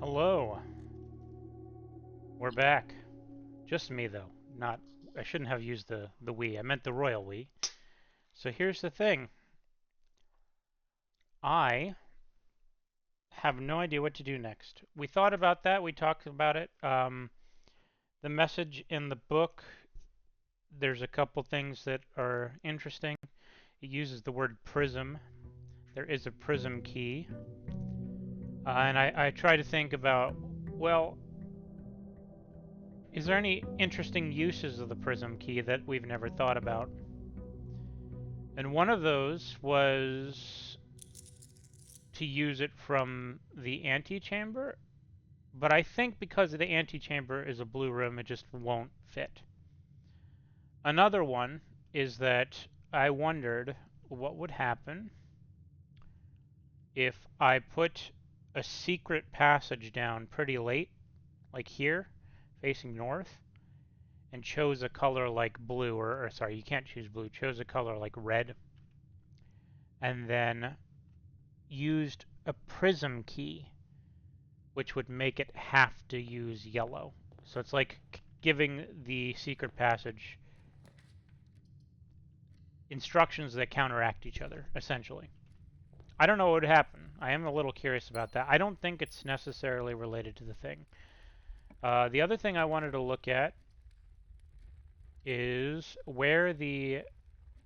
Hello. We're back. Just me though. Not I shouldn't have used the we. I meant the royal we. So here's the thing. I have no idea what to do next. We thought about that. We talked about it. The message in the book, there's a couple things that are interesting. It uses the word prism. There is a prism key. And I try to think about, well, is there any interesting uses of the prism key that we've never thought about? And one of those was to use it from the antechamber, but I think because the antechamber is a blue room, it just won't fit. Another one is that I wondered what would happen if I put a secret passage down pretty late, like here, facing north, and chose a color like blue, or sorry, you can't choose blue, chose a color like red, and then used a prism key, which would make it have to use yellow. So it's like giving the secret passage instructions that counteract each other, essentially. I don't know what would happen. I am a little curious about that. I don't think it's necessarily related to the thing. The other thing I wanted to look at is where the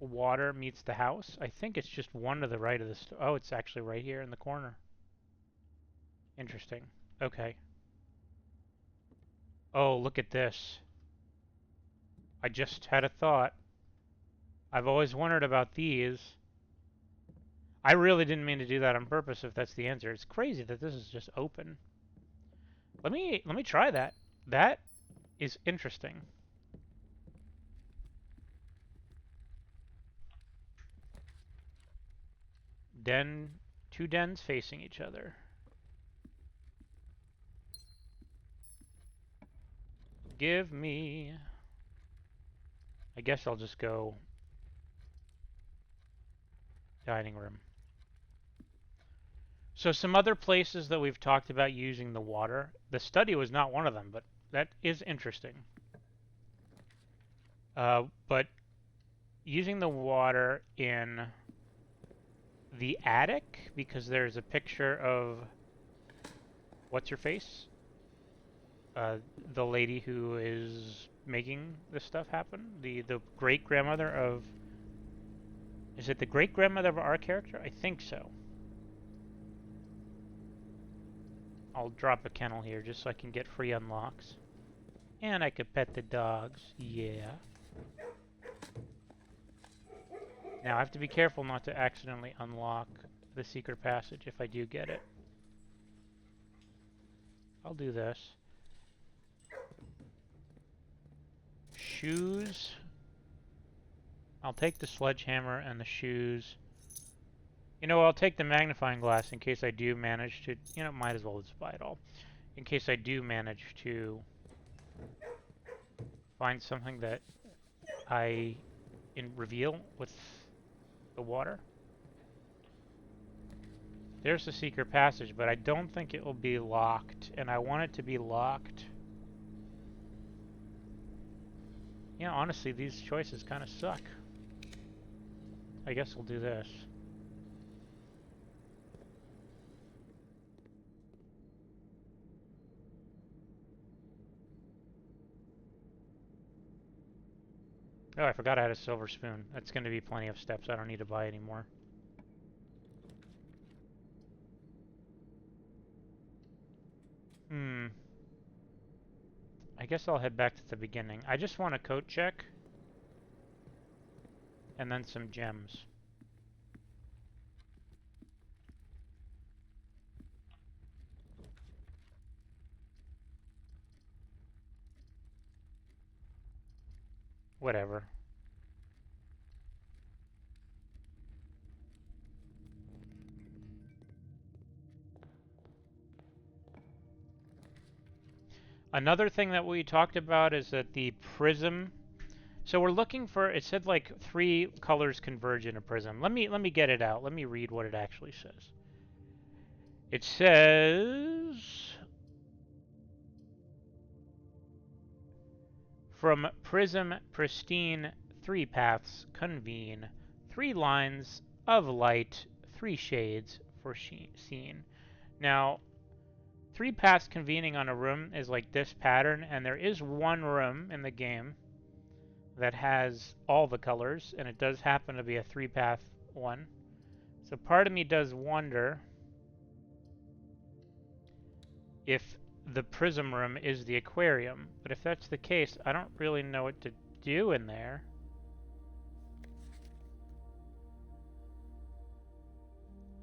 water meets the house. I think it's just one to the right of this. Oh, it's actually right here in the corner. Interesting. Okay. Oh, look at this. I just had a thought. I've always wondered about these. I really didn't mean to do that on purpose if that's the answer. It's crazy that this is just open. Let me try that. That is interesting. Two dens facing each other. Give me. I guess I'll just go dining room. So some other places that we've talked about using the water. The study was not one of them, but that is interesting. But using the water in the attic, because there's a picture of what's her face? The lady who is making this stuff happen. The great grandmother of. Is it the great grandmother of our character? I think so. I'll drop a kennel here just so I can get free unlocks. And I could pet the dogs. Yeah. Now I have to be careful not to accidentally unlock the secret passage if I do get it. I'll do this. Shoes. I'll take the sledgehammer and the shoes. You know, I'll take the magnifying glass in case I do manage to, might as well just buy it all. In case I do manage to find something that I reveal with the water. There's the secret passage, but I don't think it will be locked, and I want it to be locked. Honestly, these choices kind of suck. I guess we'll do this. Oh, I forgot I had a silver spoon. That's going to be plenty of steps. I don't need to buy anymore. I guess I'll head back to the beginning. I just want a coat check. And then some gems. Whatever. Another thing that we talked about is that the prism. So we're looking for. It said like 3 colors converge in a prism. Let me get it out. Let me read what it actually says. It says From prism pristine, three paths convene, three lines of light, three shades for seen. Now, three paths convening on a room is like this pattern, and there is one room in the game that has all the colors, and it does happen to be a three-path one. So part of me does wonder if the prism room is the aquarium, but if that's the case, I don't really know what to do in there.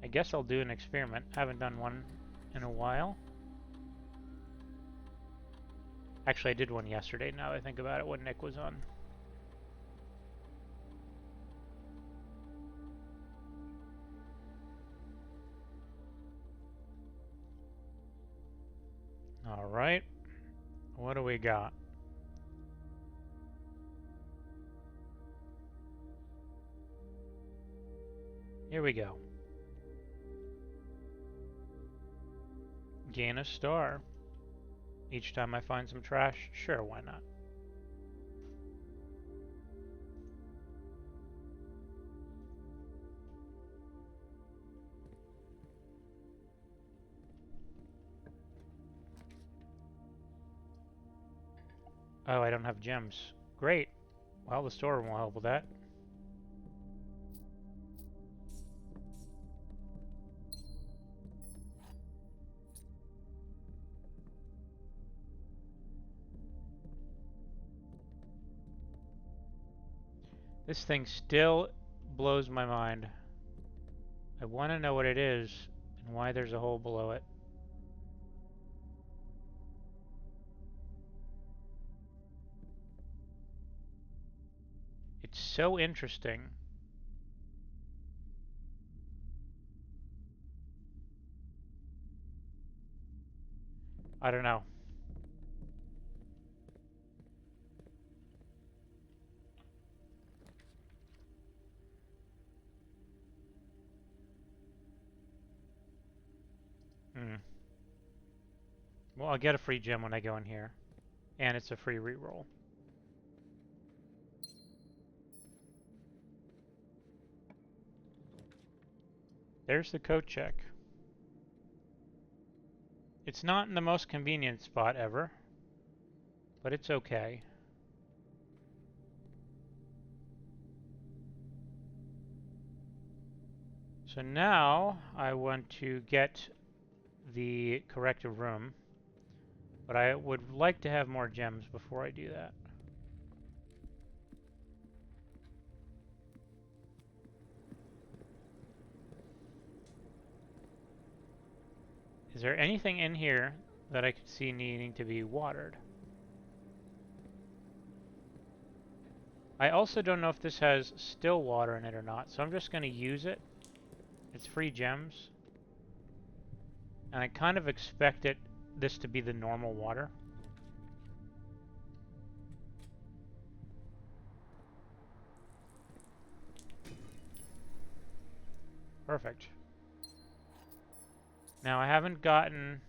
I guess I'll do an experiment. I haven't done one in a while. Actually, I did one yesterday, now that I think about it, when Nick was on. Alright, what do we got? Here we go. Gain a star. Each time I find some trash, sure, why not? Oh, I don't have gems. Great. Well, the store will help with that. This thing still blows my mind. I want to know what it is and why there's a hole below it. It's so interesting. I don't know. Hmm. Well, I'll get a free gem when I go in here. And it's a free reroll. There's the coat check. It's not in the most convenient spot ever, but it's okay. So now I want to get the corrective room, but I would like to have more gems before I do that. Is there anything in here that I could see needing to be watered? I also don't know if this has still water in it or not, so I'm just going to use it. It's free gems. And I kind of expect this to be the normal water. Perfect. Now I haven't gotten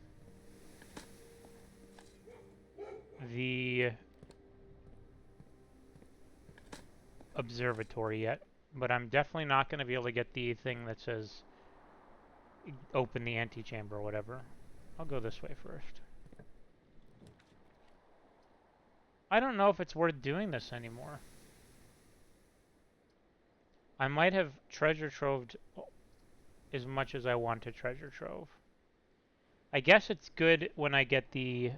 the observatory yet, but I'm definitely not going to be able to get the thing that says open the antechamber or whatever. I'll go this way first. I don't know if it's worth doing this anymore. I might have treasure troved as much as I want to treasure trove. I guess it's good when I get the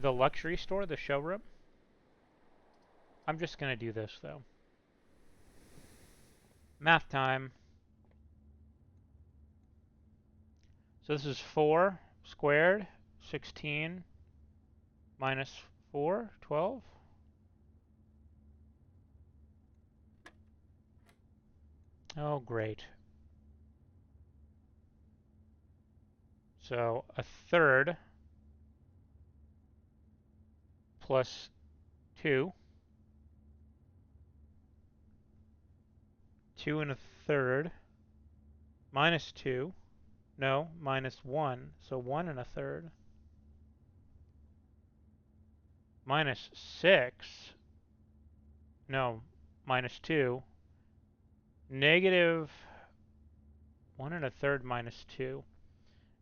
luxury store, the showroom. I'm just going to do this, though. Math time. So this is 4 squared, 16, minus 4, 12. Oh, great. So a third plus 2. 2 and a third. Minus 2. No, minus 1. So 1 and a third. minus 6. No, minus 2. Negative 1 1/3 minus 2.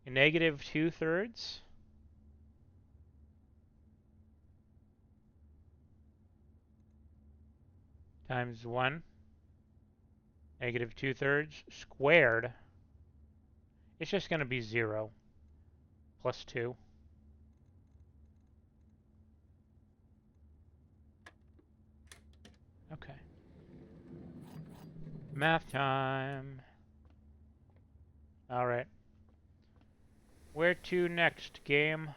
Negative 2/3 times 1. Negative 2/3 squared. It's just going to be 0 plus 2. Okay. Math time. Alright. Where to next, game?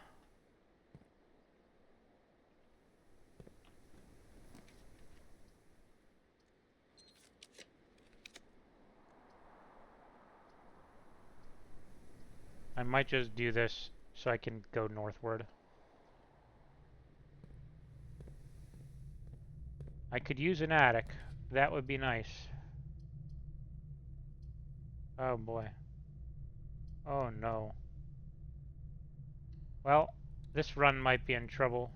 I might just do this so I can go northward. I could use an attic. That would be nice. Oh boy. Oh no. Well, this run might be in trouble.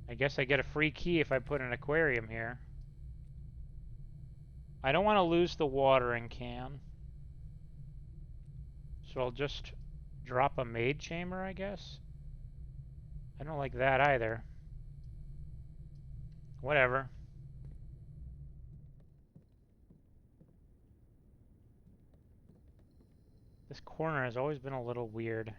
I guess I get a free key if I put an aquarium here. I don't want to lose the watering can. So I'll just drop a maid chamber, I guess. I don't like that either. Whatever. This corner has always been a little weird.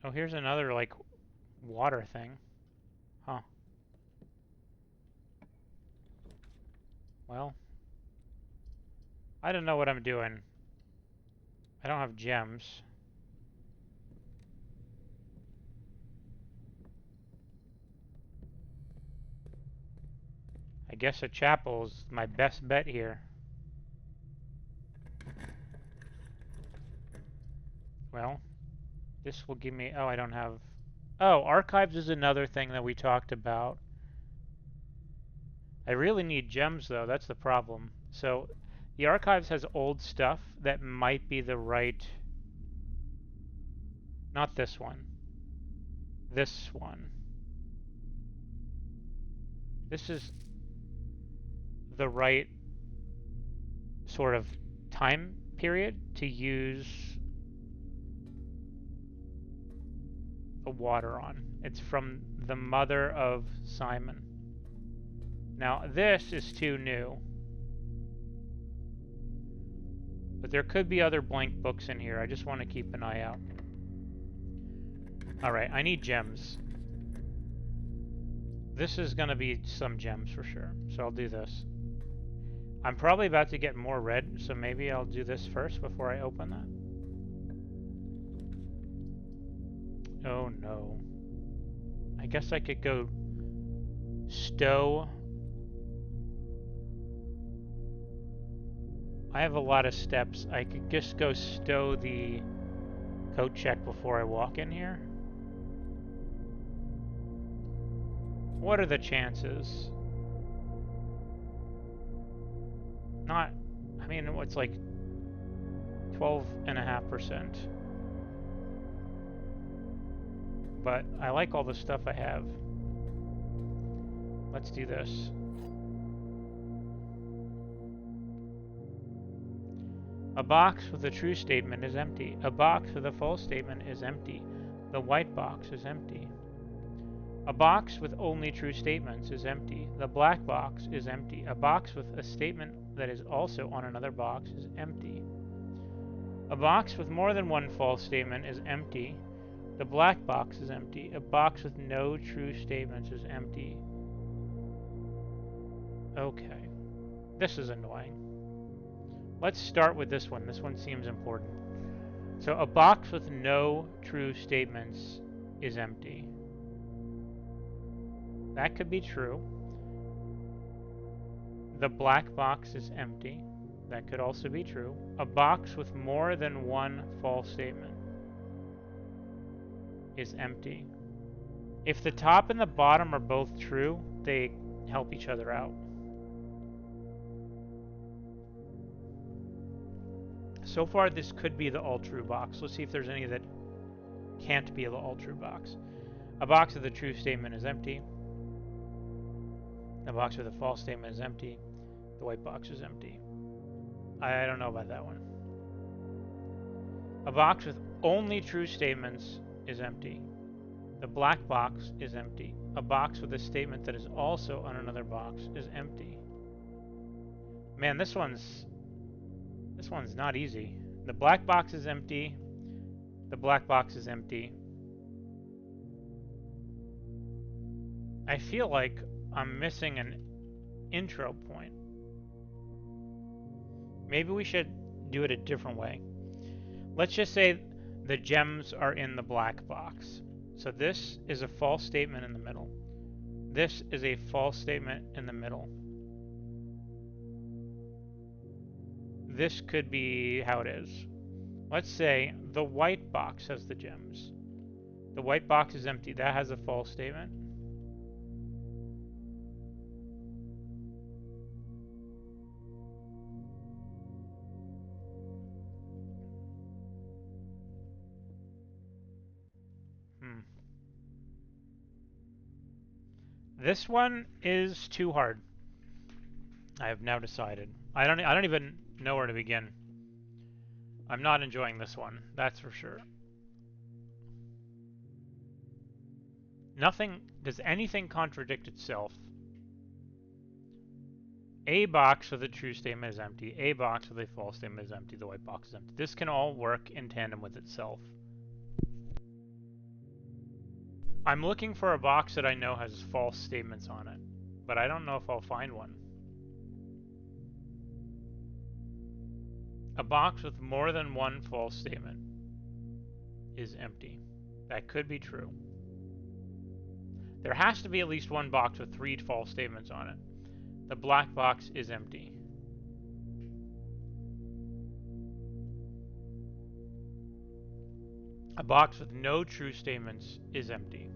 Oh, here's another, like, water thing. Huh. Well, I don't know what I'm doing. I don't have gems. I guess a chapel is my best bet here. Well, this will give me... Oh, I don't have... Oh, archives is another thing that we talked about. I really need gems, though. That's the problem. So, the archives has old stuff that might be the right... Not this one. This one. This is the right sort of time period to use the water on. It's from the mother of Simon. Now, this is too new. But there could be other blank books in here. I just want to keep an eye out. Alright, I need gems. This is going to be some gems for sure. So I'll do this. I'm probably about to get more red, so maybe I'll do this first before I open that. Oh no. I guess I could go stow. I have a lot of steps. I could just go stow the coat check before I walk in here. What are the chances? Not, I mean, it's like 12.5%. But I like all the stuff I have. Let's do this. A box with a true statement is empty. A box with a false statement is empty. The white box is empty. A box with only true statements is empty. The black box is empty. A box with a statement that is also on another box is empty. A box with more than one false statement is empty. The black box is empty. A box with no true statements is empty. Okay. This is annoying. Let's start with this one. This one seems important. So a box with no true statements is empty. That could be true. The black box is empty. That could also be true. A box with more than one false statement is empty. If the top and the bottom are both true, they help each other out. So far, this could be the all-true box. Let's see if there's any that can't be the all-true box. A box with a true statement is empty. A box with a false statement is empty. The white box is empty. I don't know about that one. A box with only true statements is empty. The black box is empty. A box with a statement that is also on another box is empty. Man, this one's not easy. The black box is empty. The black box is empty. I feel like I'm missing an intro point. Maybe we should do it a different way. Let's just say the gems are in the black box. So this is a false statement in the middle. This is a false statement in the middle. This could be how it is. Let's say the white box has the gems. The white box is empty. That has a false statement. This one is too hard. I have now decided. I don't even know where to begin. I'm not enjoying this one, that's for sure. Does anything contradict itself? A box with a true statement is empty. A box with a false statement is empty. The white box is empty. This can all work in tandem with itself. I'm looking for a box that I know has false statements on it, but I don't know if I'll find one. A box with more than one false statement is empty. That could be true. There has to be at least one box with 3 false statements on it. The black box is empty. A box with no true statements is empty.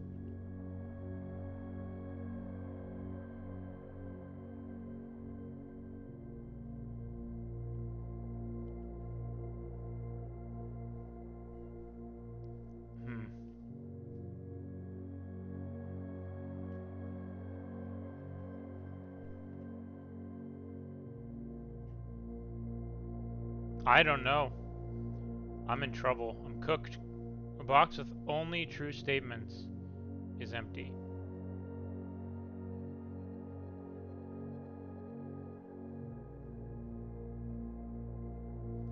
I don't know. I'm in trouble. I'm cooked. A box with only true statements is empty.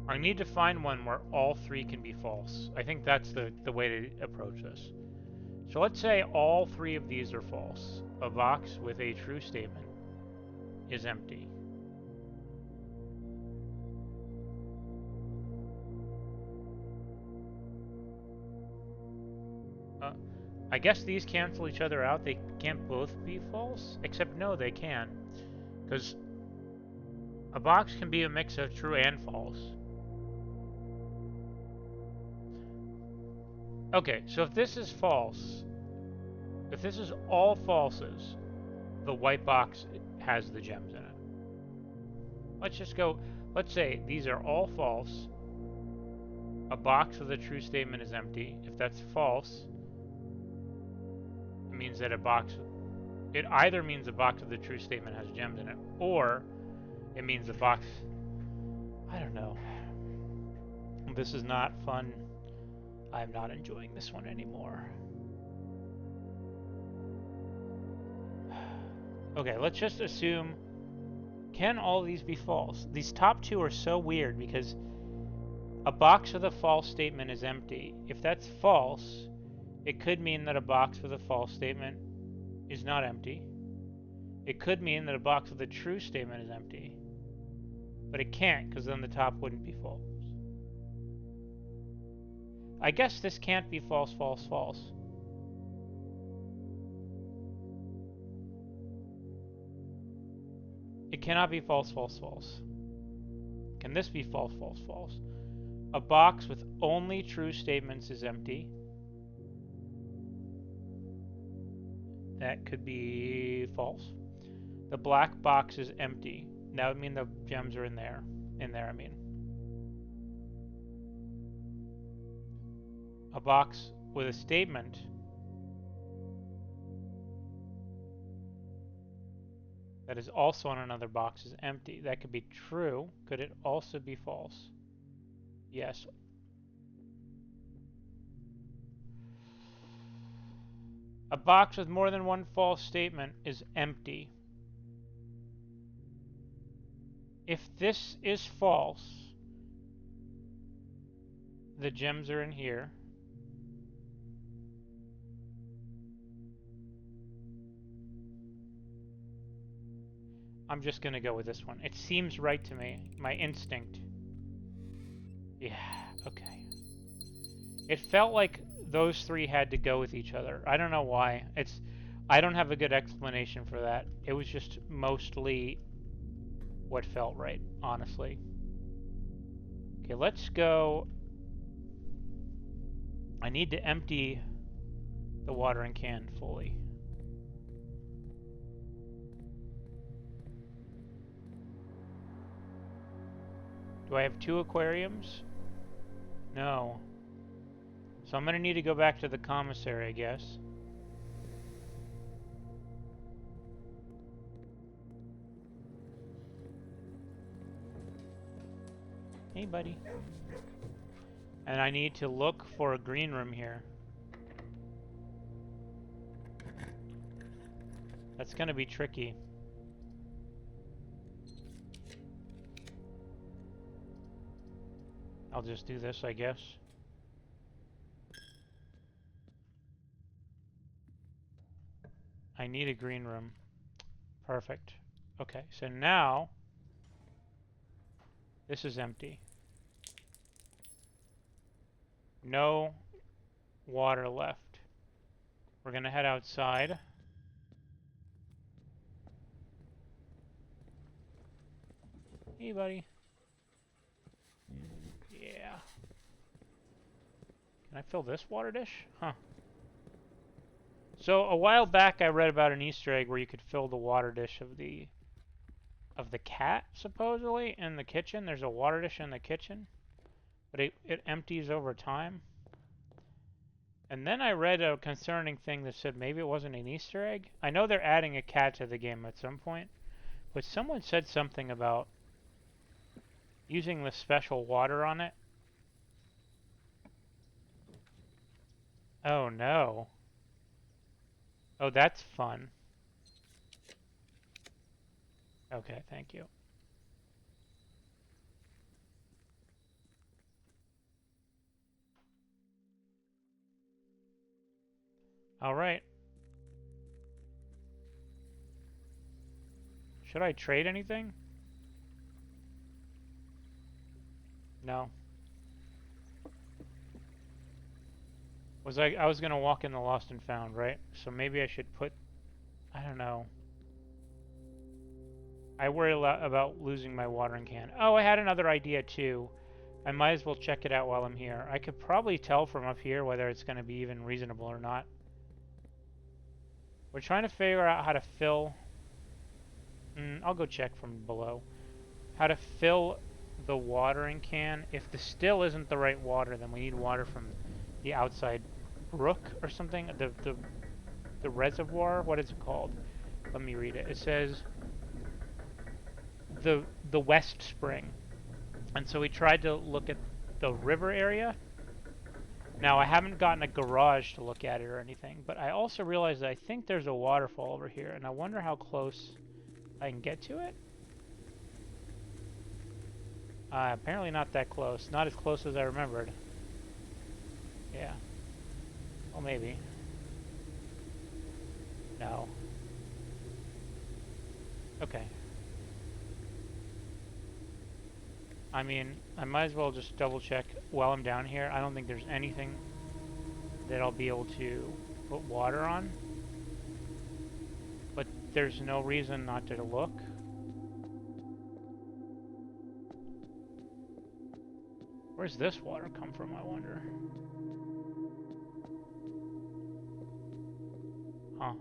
I need to find one where all 3 can be false. I think that's the way to approach this. So let's say all 3 of these are false. A box with a true statement is empty. I guess these cancel each other out. They can't both be false? Except no, they can. Because a box can be a mix of true and false. Okay, so if this is false, if this is all falses, the white box has the gems in it. Let's just go, let's say these are all false. A box with a true statement is empty. If that's false, it means that it either means a box with a true statement has gems in it, or it means the box, I don't know. This is not fun. I'm not enjoying this one anymore. Okay, let's just assume, can all these be false? These top 2 are so weird because a box with a false statement is empty. If that's false, it could mean that a box with a false statement is not empty. It could mean that a box with a true statement is empty. But it can't, because then the top wouldn't be false. I guess this can't be false, false, false. It cannot be false, false, false. Can this be false, false, false? A box with only true statements is empty. That could be false. The black box is empty. That would mean the gems are in there. In there, I mean. A box with a statement that is also on another box is empty. That could be true. Could it also be false? Yes. A box with more than one false statement is empty. If this is false, the gems are in here. I'm just gonna go with this one. It seems right to me. My instinct. Yeah, okay. It felt like those three had to go with each other. I don't know why. I don't have a good explanation for that. It was just mostly what felt right, honestly. Okay, let's go. I need to empty the watering can fully. Do I have 2 aquariums? No. So I'm going to need to go back to the commissary, I guess. Hey, buddy. And I need to look for a green room here. That's going to be tricky. I'll just do this, I guess. I need a green room. Perfect. Okay, so now this is empty. No water left. We're gonna head outside. Hey, buddy. Yeah. Can I fill this water dish? Huh. So a while back I read about an Easter egg where you could fill the water dish of the cat, supposedly, in the kitchen. There's a water dish in the kitchen, but it empties over time. And then I read a concerning thing that said maybe it wasn't an Easter egg. I know they're adding a cat to the game at some point, but someone said something about using the special water on it. Oh no. Oh, that's fun. Okay, thank you. All right. Should I trade anything? No. I was gonna walk in the lost and found, right? So maybe I should put, I don't know. I worry a lot about losing my watering can. Oh, I had another idea too. I might as well check it out while I'm here. I could probably tell from up here whether it's going to be even reasonable or not. We're trying to figure out how to fill... I'll go check from below. How to fill the watering can. If the still isn't the right water, then we need water from the outside brook or something. The reservoir, what is it called? Let me read it. It says the West Spring. And so we tried to look at the river area. Now, I haven't gotten a garage to look at it or anything, but I also realized that I think there's a waterfall over here, and I wonder how close I can get to it. Apparently not that close. Not as close as I remembered. Yeah. Well, maybe. No. Okay. I mean, I might as well just double check while I'm down here. I don't think there's anything that I'll be able to put water on. But there's no reason not to look. Where's this water come from, I wonder? Huh.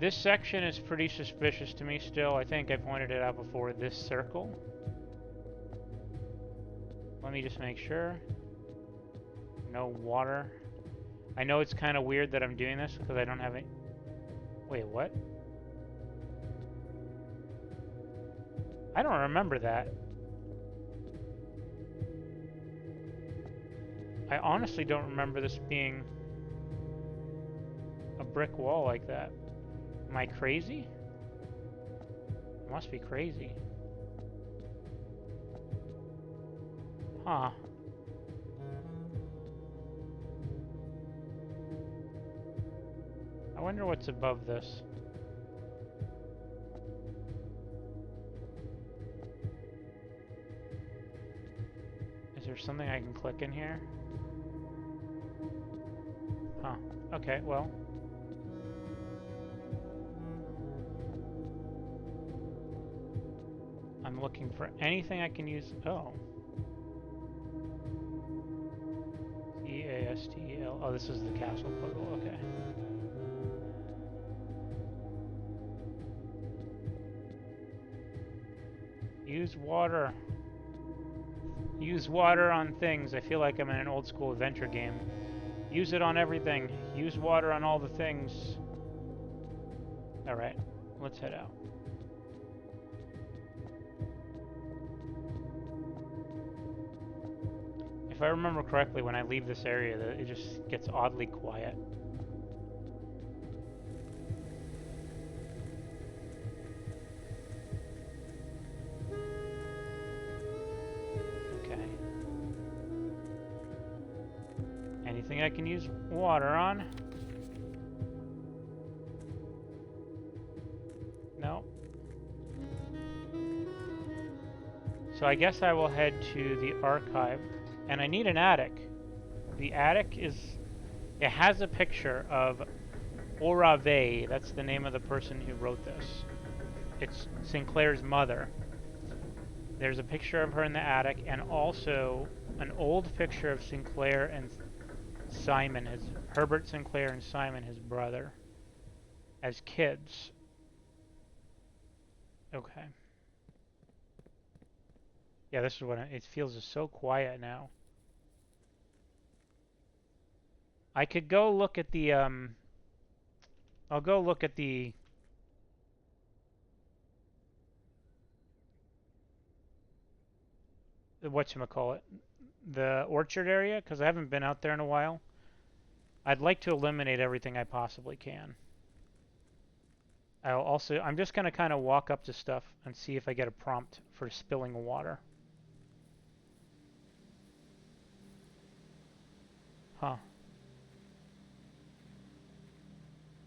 This section is pretty suspicious to me still. I think I pointed it out before. This circle. Let me just make sure. No water. I know it's kind of weird that I'm doing this because I don't have any... Wait, what? I don't remember that. I honestly don't remember this being a brick wall like that. Am I crazy? I must be crazy. Huh. I wonder what's above this. Is there something I can click in here? Huh. Okay, well. I'm looking for anything I can use. Oh. C-A-S-T-E-L. Oh, this is the castle puzzle. Okay. Use water. Use water on things. I feel like I'm in an old school adventure game. Use it on everything. Use water on all the things. Alright, let's head out. If I remember correctly, when I leave this area, it just gets oddly quiet. Okay. Anything I can use water on? No. So I guess I will head to the archive. And I need an attic. The attic is... It has a picture of Orave. That's the name of the person who wrote this. It's Sinclair's mother. There's a picture of her in the attic, and also an old picture of Sinclair and Simon, Herbert Sinclair and Simon, his brother, as kids. Okay. Yeah, this is what it feels is so quiet now. I could go look at the I'll go look at the whatchamacallit, the orchard area, because I haven't been out there in a while. I'd like to eliminate everything I possibly can. I'm just going to kind of walk up to stuff and see if I get a prompt for spilling water. Huh.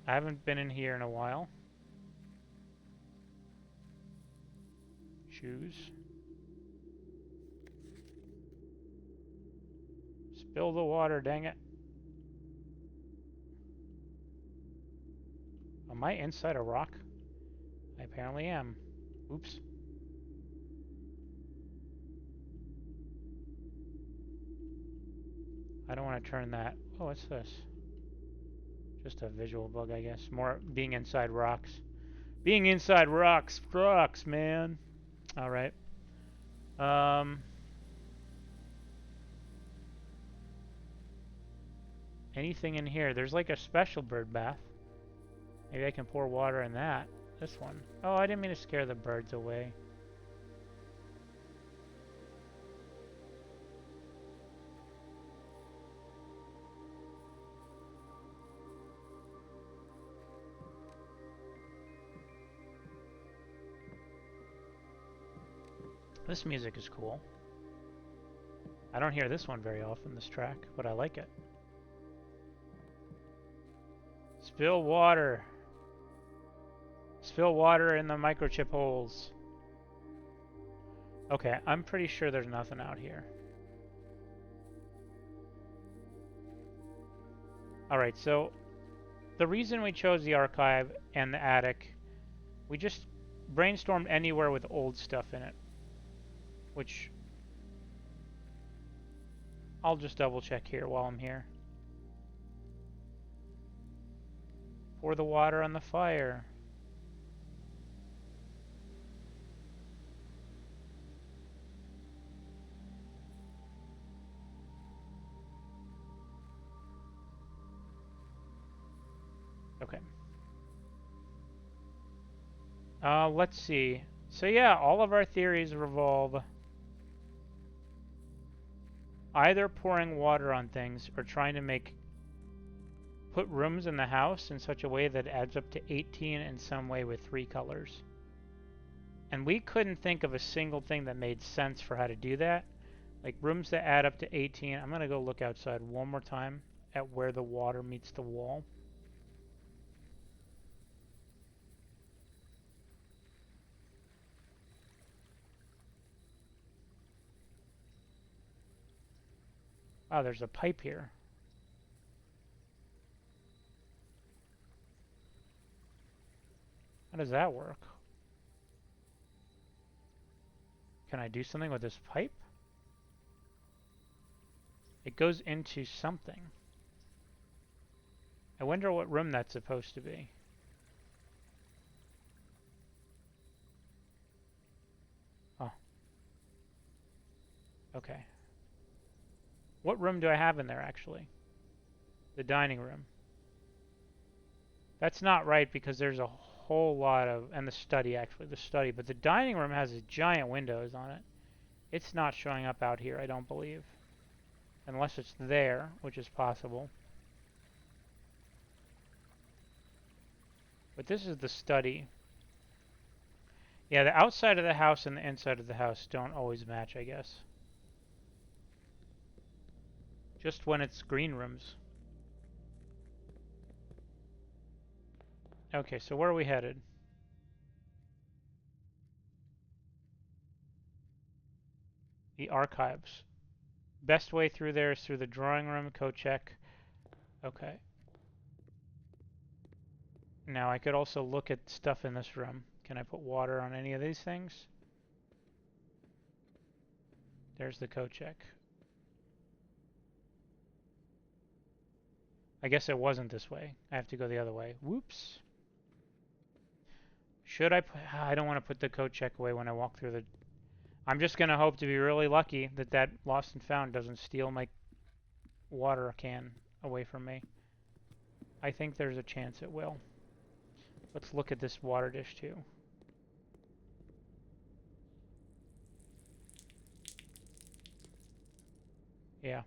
I haven't been in here in a while. Shoes. Spill the water, dang it. Am I inside a rock? I apparently am. Oops. I don't want to turn that. Oh, what's this? Just a visual bug, I guess. More being inside rocks. Being inside rocks. Rocks, man. Alright. Anything in here? There's like a special bird bath. Maybe I can pour water in that. This one. Oh, I didn't mean to scare the birds away. This music is cool. I don't hear this one very often, this track, but I like it. Spill water. Spill water in the microchip holes. Okay, I'm pretty sure there's nothing out here. Alright, so the reason we chose the archive and the attic, we just brainstormed anywhere with old stuff in it. Which I'll just double check here while I'm here. Pour the water on the fire. Okay. Let's see. So yeah, all of our theories revolve either pouring water on things or trying to put rooms in the house in such a way that adds up to 18 in some way with 3 colors. And we couldn't think of a single thing that made sense for how to do that. Like rooms that add up to 18. I'm going to go look outside one more time at where the water meets the wall. Wow, there's a pipe here. How does that work? Can I do something with this pipe? It goes into something. I wonder what room that's supposed to be. Oh. Okay. What room do I have in there, actually? The dining room. That's not right because there's a whole lot of... And the study, actually. The study. But the dining room has giant windows on it. It's not showing up out here, I don't believe. Unless it's there, which is possible. But this is the study. Yeah, the outside of the house and the inside of the house don't always match, I guess. Just when it's green rooms. Okay, so where are we headed? The archives. Best way through there is through the drawing room, code check. Okay. Now I could also look at stuff in this room. Can I put water on any of these things? There's the code check. I guess it wasn't this way. I have to go the other way. Whoops. Should I put... I don't want to put the code check away when I walk through the... I'm just going to hope to be really lucky that that lost and found doesn't steal my water can away from me. I think there's a chance it will. Let's look at this water dish too. Yeah.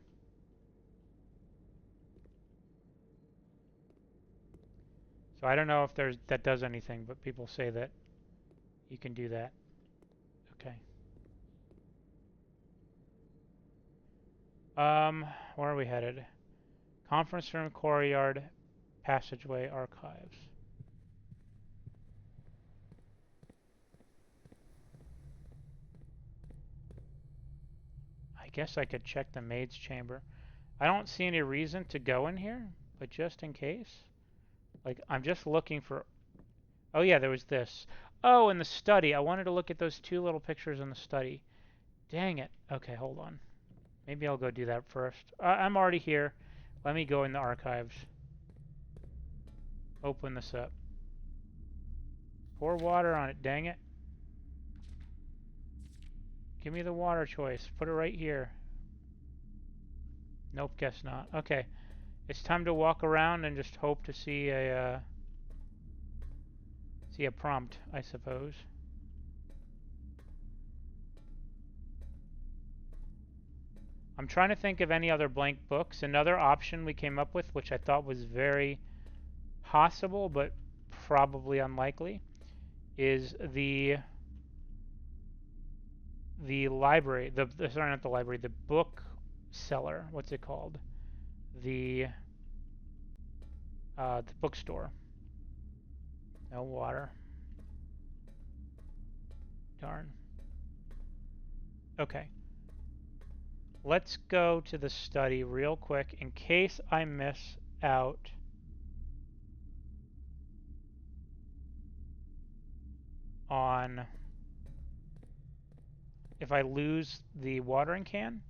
So I don't know if that does anything, but people say that you can do that. Okay. Where are we headed? Conference room, courtyard, passageway, archives. I guess I could check the maid's chamber. I don't see any reason to go in here, but just in case. Like, I'm just looking for... Oh yeah, there was this. Oh, in the study. I wanted to look at those 2 little pictures in the study. Dang it. Okay, hold on. Maybe I'll go do that first. I'm already here. Let me go in the archives. Open this up. Pour water on it, dang it. Give me the water choice. Put it right here. Nope, guess not. Okay. It's time to walk around and just hope to see a prompt, I suppose. I'm trying to think of any other blank books. Another option we came up with, which I thought was very possible but probably unlikely, is the library, sorry, not the library, the book seller. What's it called? The bookstore. No water. Darn. Okay. Let's go to the study real quick in case I miss out on if I lose the watering can.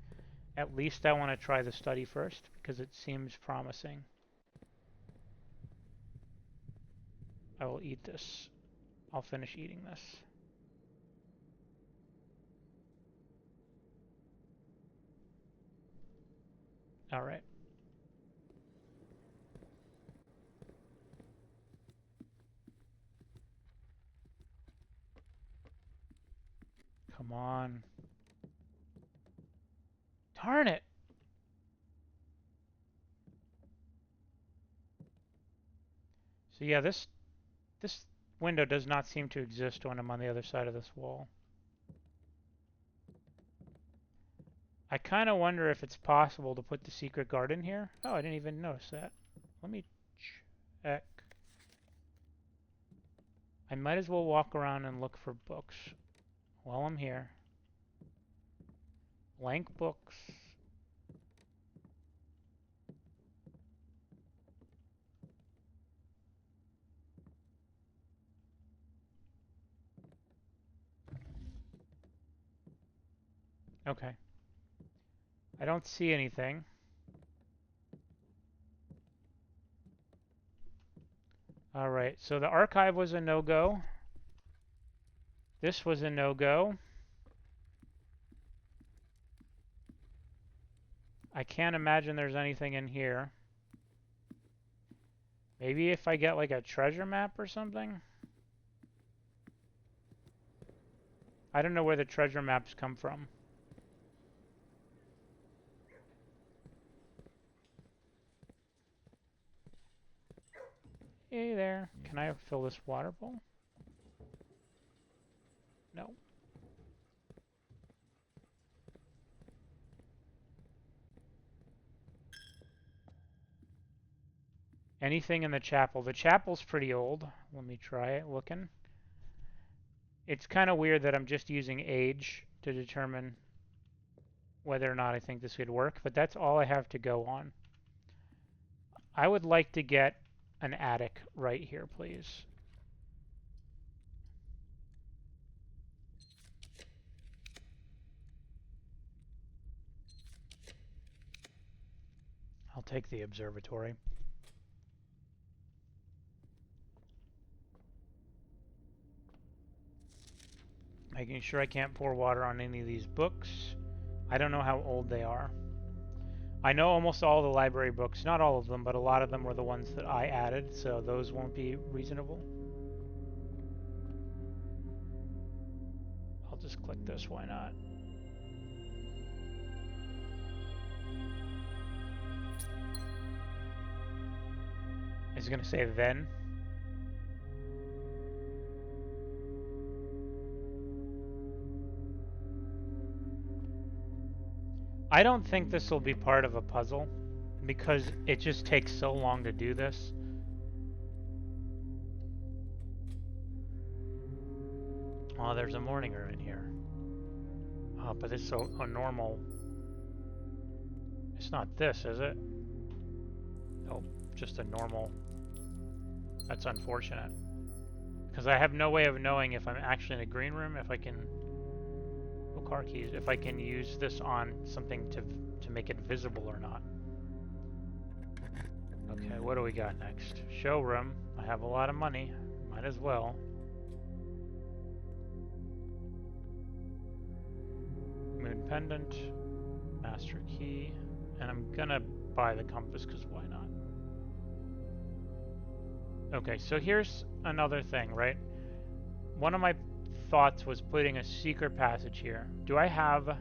At least I want to try the study first because it seems promising. I will eat this. I'll finish eating this. All right. Come on. Darn it. So yeah, this window does not seem to exist when I'm on the other side of this wall. I kind of wonder if it's possible to put the secret garden here. Oh, I didn't even notice that. Let me check. I might as well walk around and look for books while I'm here. Blank books. Okay. I don't see anything. Alright, so the archive was a no-go. This was a no-go. I can't imagine there's anything in here. Maybe if I get like a treasure map or something? I don't know where the treasure maps come from. Hey there. Can I fill this water bowl? No. Anything in the chapel? The chapel's pretty old. Let me try it looking. It's kind of weird that I'm just using age to determine whether or not I think this would work, but that's all I have to go on. I would like to get an attic right here, please. I'll take the observatory. Making sure I can't pour water on any of these books. I don't know how old they are. I know almost all the library books, not all of them, but a lot of them were the ones that I added, so those won't be reasonable. I'll just click this, why not? Is it going to say then? I don't think this will be part of a puzzle because it just takes so long to do this. Oh, there's a morning room in here. Oh, but it's a normal... It's not this, is it? Oh, just a normal... That's unfortunate. Because I have no way of knowing if I'm actually in a green room, if I can... Oh, car keys. If I can use this on something to make it visible or not. Okay, what do we got next? Showroom. I have a lot of money. Might as well. Moon pendant. Master key. And I'm gonna buy the compass because why not? Okay, so here's another thing, right? One of my thoughts was putting a secret passage here. Do I have...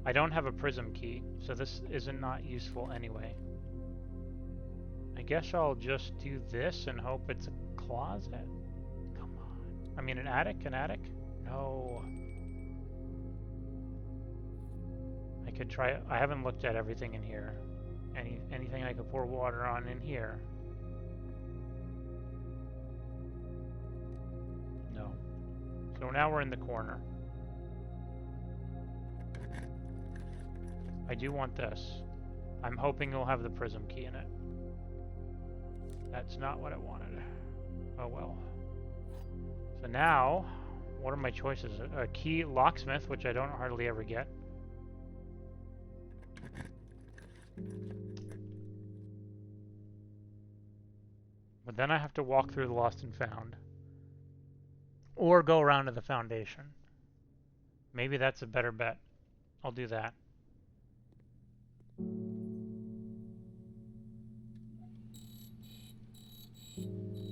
I don't have a prism key, so this isn't not useful anyway. I guess I'll just do this and hope it's a closet. Come on. I mean, an attic? An attic? No. I could try... I haven't looked at everything in here. Anything I could pour water on in here? No. So now we're in the corner. I do want this. I'm hoping it'll have the prism key in it. That's not what I wanted. Oh well. So now, what are my choices? A key locksmith, which I don't hardly ever get. But then I have to walk through the lost and found. Or go around to the foundation. Maybe that's a better bet. I'll do that.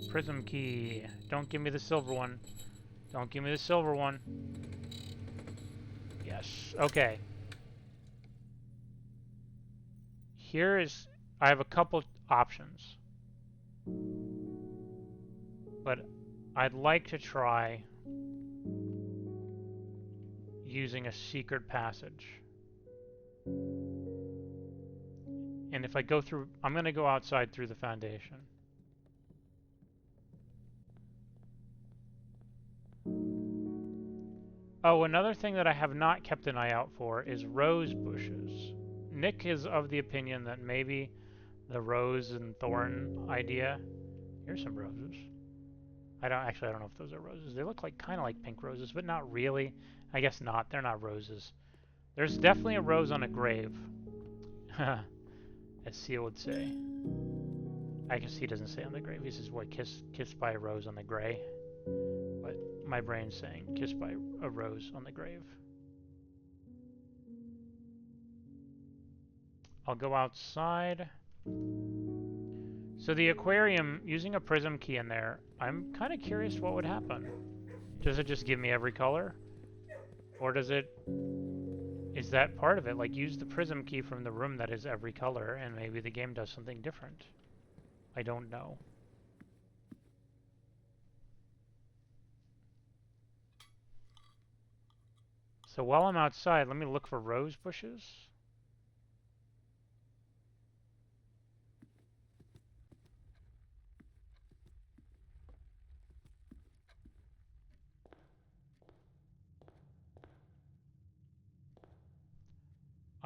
Prism key. Don't give me the silver one. Don't give me the silver one. Yes. Okay. Here is... I have a couple options. But I'd like to try using a secret passage. And if I go through... I'm going to go outside through the foundation. Oh, another thing that I have not kept an eye out for is rose bushes. Nick is of the opinion that maybe the rose and thorn idea... Here's some roses. I don't know if those are roses. They look like kind of like pink roses, but not really. I guess not. They're not roses. There's definitely a rose on a grave. As Seal would say. I guess he doesn't say on the grave. He says, what, kissed by a rose on the gray? But my brain's saying, kissed by a rose on the grave. I'll go outside. So the aquarium, using a prism key in there, I'm kind of curious what would happen. Does it just give me every color? Or does it... Is that part of it? Like, use the prism key from the room that is every color, and maybe the game does something different. I don't know. So while I'm outside, let me look for rose bushes.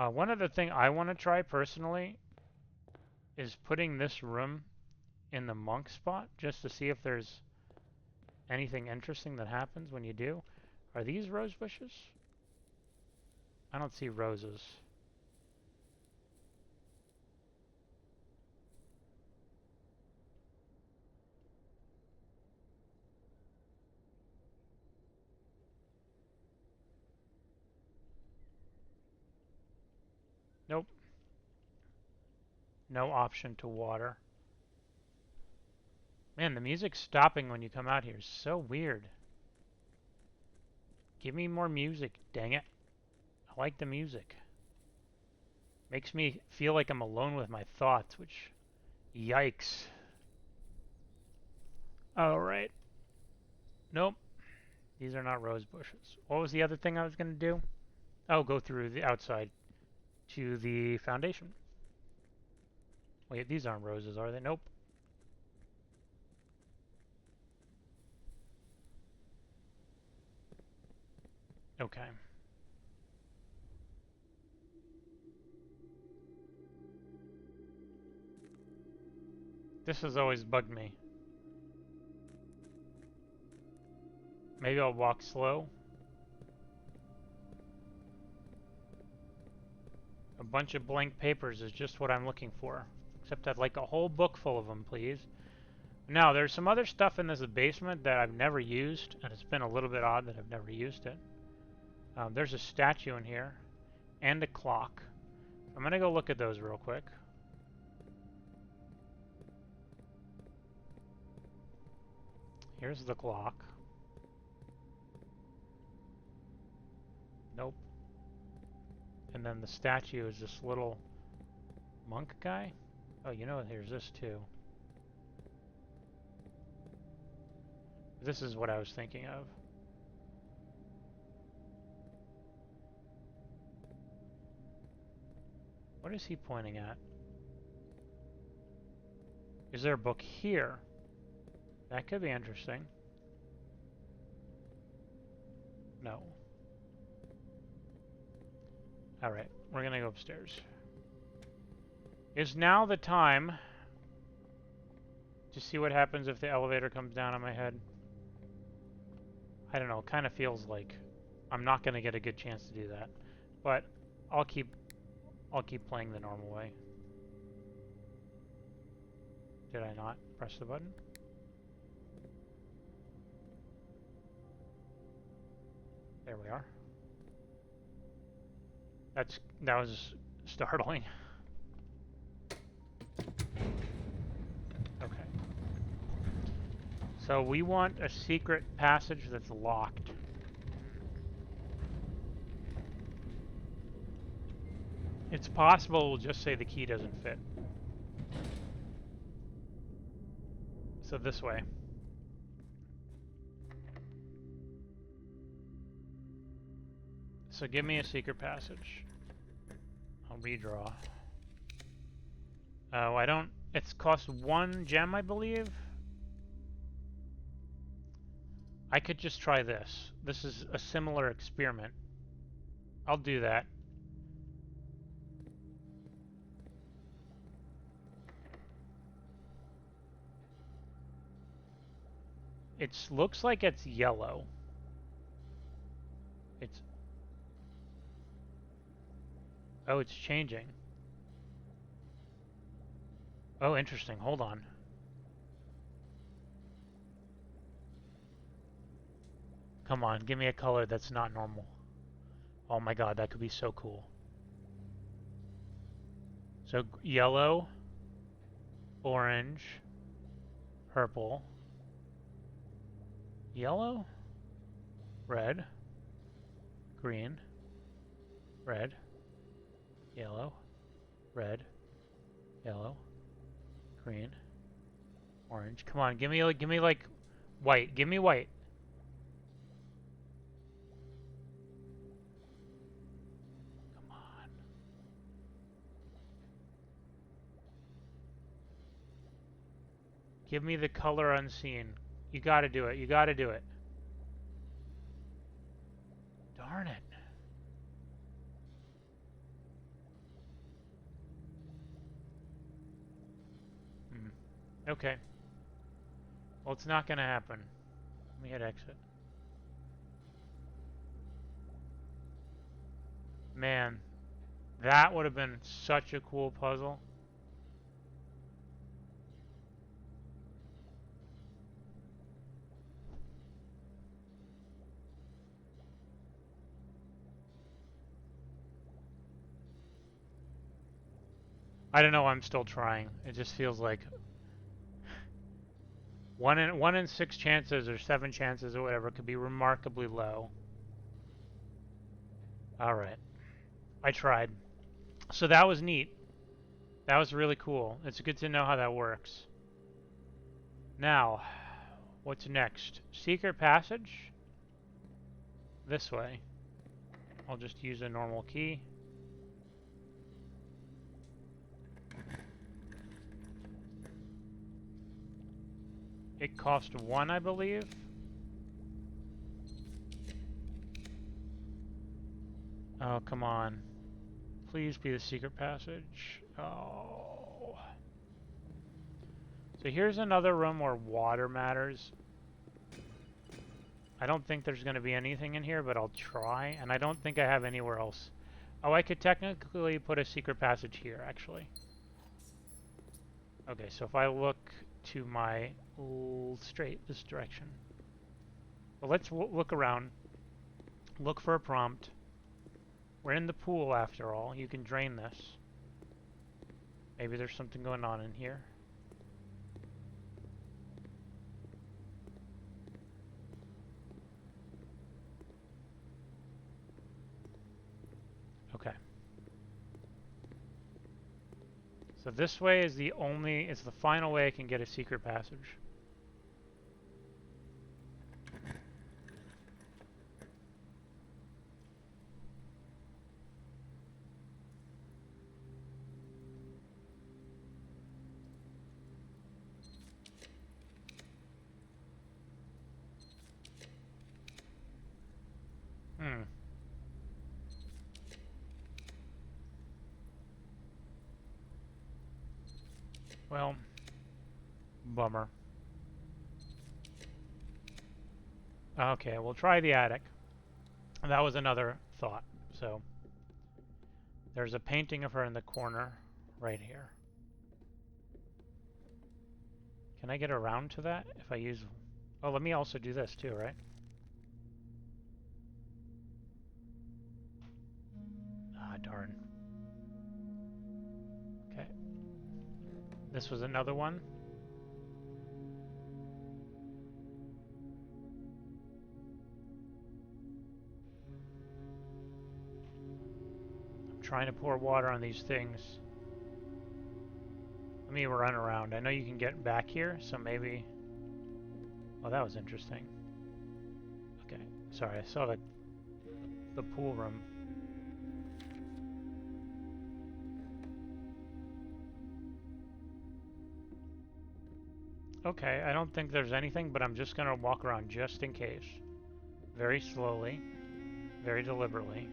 One other thing I want to try personally is putting this room in the monk spot, just to see if there's anything interesting that happens when you do. Are these rose bushes? I don't see roses. Nope. No option to water. Man, the music's stopping when you come out here. So weird. Give me more music, dang it. I like the music. Makes me feel like I'm alone with my thoughts, which... Yikes. Alright. Nope. These are not rose bushes. What was the other thing I was going to do? Oh, go through the outside to the foundation. Wait, these aren't roses, are they? Nope. Okay. This has always bugged me. Maybe I'll walk slow. A bunch of blank papers is just what I'm looking for. Except I'd like a whole book full of them, please. Now, there's some other stuff in this basement that I've never used, and it's been a little bit odd that I've never used it. There's a statue in here, and a clock. I'm going to go look at those real quick. Here's the clock. Nope. And then the statue is this little monk guy. Oh, you know, here's this too. This is what I was thinking of. What is he pointing at? Is there a book here? That could be interesting. No. Alright, we're gonna go upstairs. Is now the time to see what happens if the elevator comes down on my head? I don't know, kind of feels like I'm not gonna get a good chance to do that. But I'll keep playing the normal way. Did I not press the button? There we are. That was startling. Okay. So we want a secret passage that's locked. It's possible we'll just say the key doesn't fit. So this way. So give me a secret passage. I'll redraw. Oh, I don't... It's cost 1 gem, I believe? I could just try this. This is a similar experiment. I'll do that. It looks like it's yellow. It's... Oh, it's changing. Oh, interesting. Hold on. Come on, give me a color that's not normal. Oh my god, that could be so cool. So, yellow, orange, purple, yellow, red, green, red, yellow, red, yellow, green, orange. Come on, give me like white. Give me white. Come on. Give me the color unseen. You gotta do it. You gotta do it. Darn it. Okay. Well, it's not gonna happen. Let me hit exit. Man, that would have been such a cool puzzle. I don't know, I'm still trying. It just feels like one in 6 chances or 7 chances or whatever could be remarkably low. Alright. I tried. So that was neat. That was really cool. It's good to know how that works. Now, what's next? Secret passage? This way. I'll just use a normal key. It cost 1, I believe. Oh, come on. Please be the secret passage. Oh. So here's another room where water matters. I don't think there's going to be anything in here, but I'll try. And I don't think I have anywhere else. Oh, I could technically put a secret passage here, actually. Okay, so if I look to my straight, this direction. Well, let's look around. Look for a prompt. We're in the pool, after all. You can drain this. Maybe there's something going on in here. Okay. So this way is it's the final way I can get a secret passage. Well, bummer. Okay, we'll try the attic. That was another thought. So, there's a painting of her in the corner right here. Can I get around to that if I use... Oh, let me also do this too, right? Ah, darn. Okay. This was another one. I'm trying to pour water on these things. Let me run around. I know you can get back here, so maybe... Oh, that was interesting. Okay. Sorry, I saw the pool room. Okay, I don't think there's anything, but I'm just going to walk around just in case. Very slowly, very deliberately.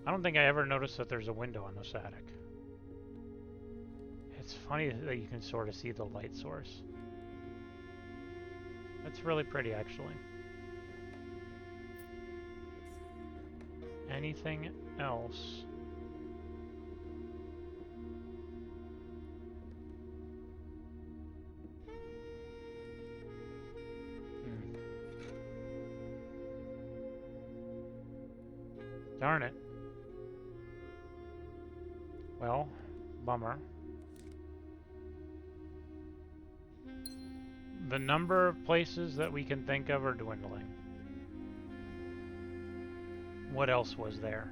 I don't think I ever noticed that there's a window on this attic. It's funny that you can sort of see the light source. That's really pretty, actually. Anything else? Darn it. Well, bummer. The number of places that we can think of are dwindling. What else was there?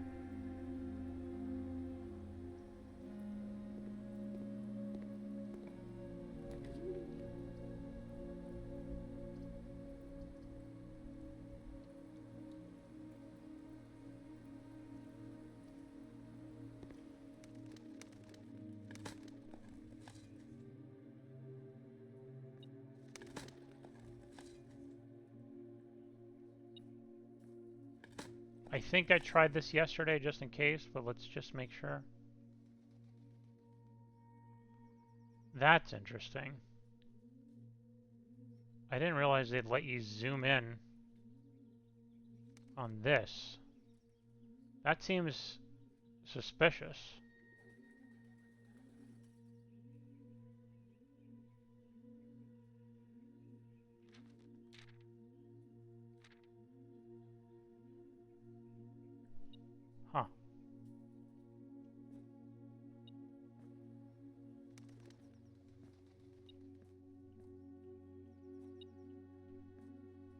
I think I tried this yesterday just in case, but let's just make sure. That's interesting. I didn't realize they'd let you zoom in on this. That seems suspicious. Huh.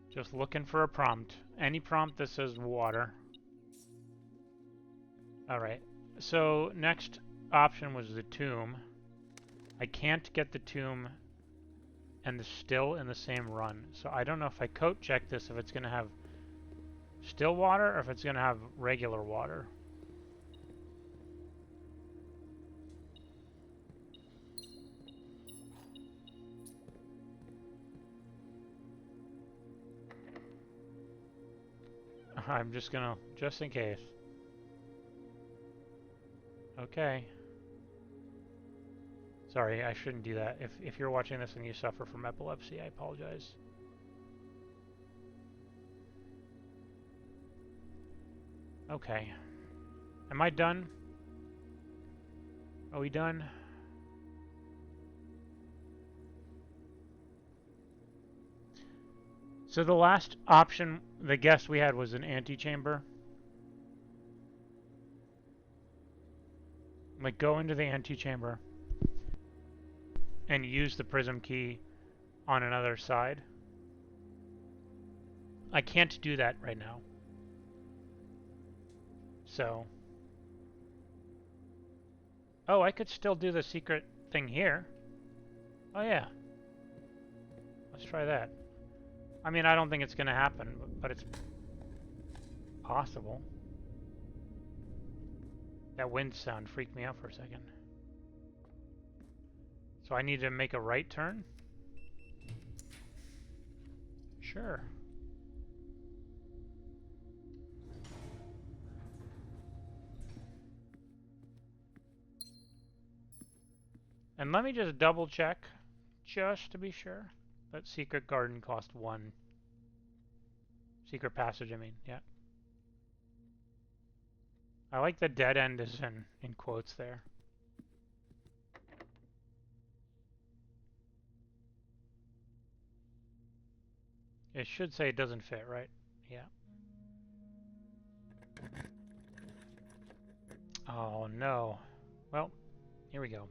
Just looking for a prompt. Any prompt that says water. Alright. So, next option was the tomb. I can't get the tomb and the still in the same run. So I don't know if I coat check this, if it's going to have still water or if it's going to have regular water. I'm just going to, just in case. Okay. Sorry, I shouldn't do that. If you're watching this and you suffer from epilepsy, I apologize. Okay. Am I done? Are we done? So the last option, the guess we had was an antechamber. Like, go into the antechamber and use the prism key on another side. I can't do that right now. So... Oh, I could still do the secret thing here. Oh yeah. Let's try that. I mean, I don't think it's going to happen, but it's possible. That wind sound freaked me out for a second. So I need to make a right turn? Sure. And let me just double check, just to be sure, that secret garden cost 1. Secret passage, I mean, yeah. I like the dead end is in quotes there. It should say it doesn't fit, right? Yeah. Oh no. Well, here we go.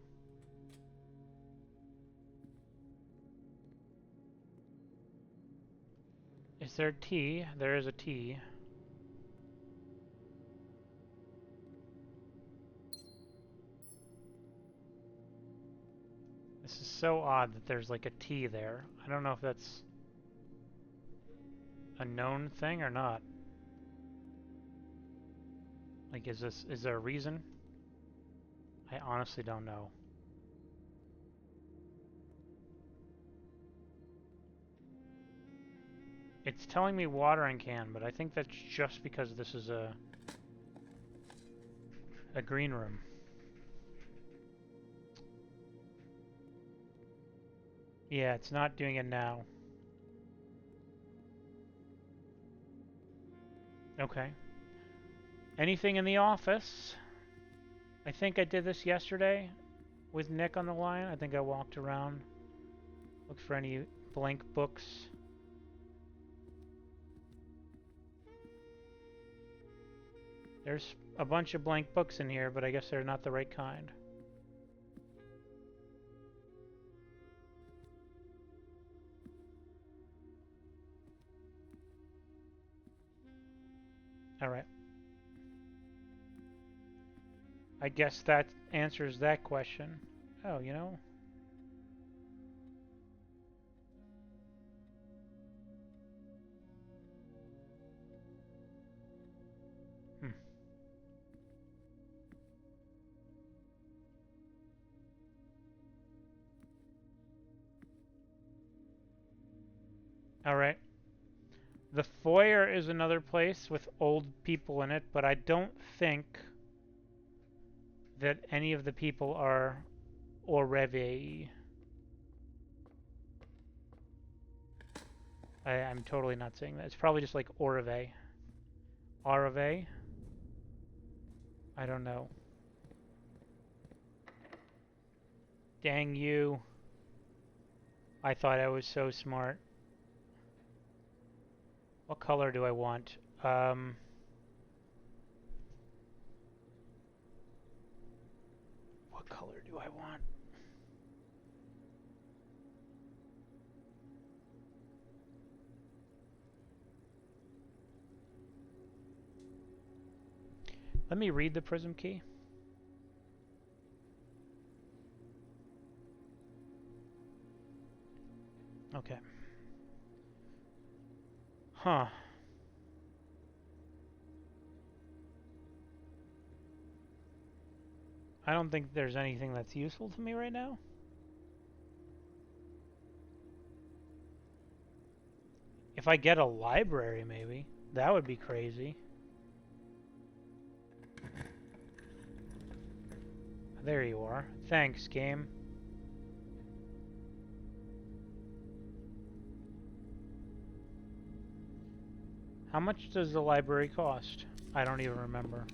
Is there a T? There is a T. This is so odd that there's like a T there. I don't know if that's a known thing or not. Like, is there a reason? I honestly don't know. It's telling me watering can, but I think that's just because this is a green room. Yeah, it's not doing it now. Okay. Anything in the office? I think I did this yesterday with Nick on the line. I think I walked around, looked for any blank books. There's a bunch of blank books in here, but I guess they're not the right kind. Alright. I guess that answers that question. Oh, you know. Hmm. Alright. The foyer is another place with old people in it, but I don't think that any of the people are Oreve. I'm totally not saying that. It's probably just like Oreve. Oreve? I don't know. Dang you. I thought I was so smart. What color do I want? What color do I want? Let me read the prism key. Okay. Huh. I don't think there's anything that's useful to me right now. If I get a library, maybe. That would be crazy. There you are. Thanks, game. How much does the library cost? I don't even remember.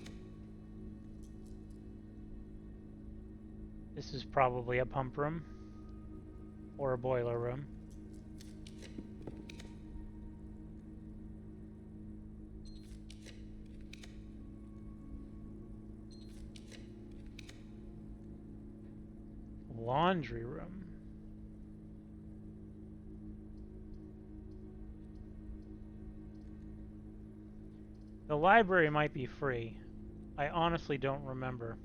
This is probably a pump room. Or a boiler room. Laundry room. The library might be free. I honestly don't remember.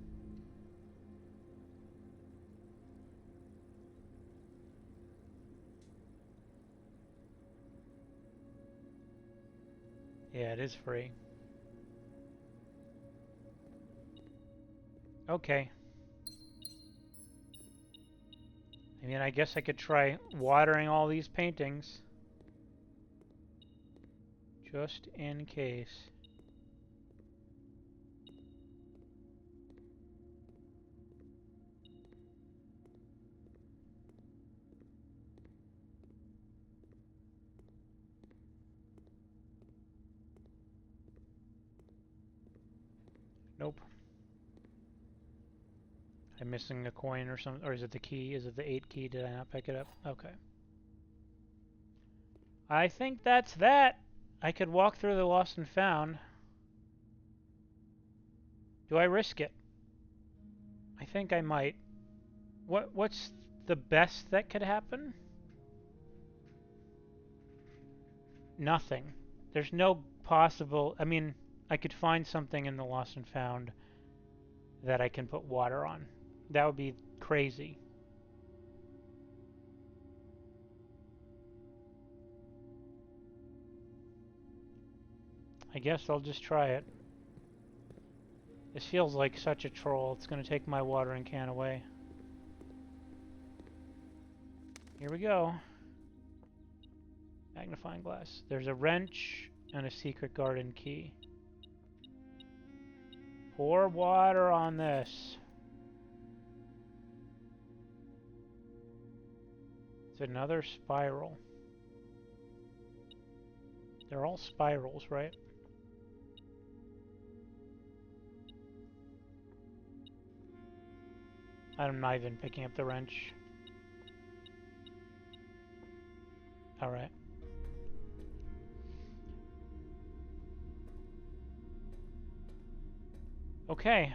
Yeah, it is free. Okay. I mean, I guess I could try watering all these paintings. Just in case. Nope. I'm missing a coin or something, or is it the key? Is it the 8 key? Did I not pick it up? Okay. I think that's that. I could walk through the lost and found. Do I risk it? I think I might. What's the best that could happen? Nothing. There's no possible... I mean, I could find something in the lost and found that I can put water on. That would be crazy. I guess I'll just try it. This feels like such a troll. It's going to take my watering can away. Here we go. Magnifying glass. There's a wrench and a secret garden key. Pour water on this. It's another spiral. They're all spirals, right? I'm not even picking up the wrench. Alright. Okay.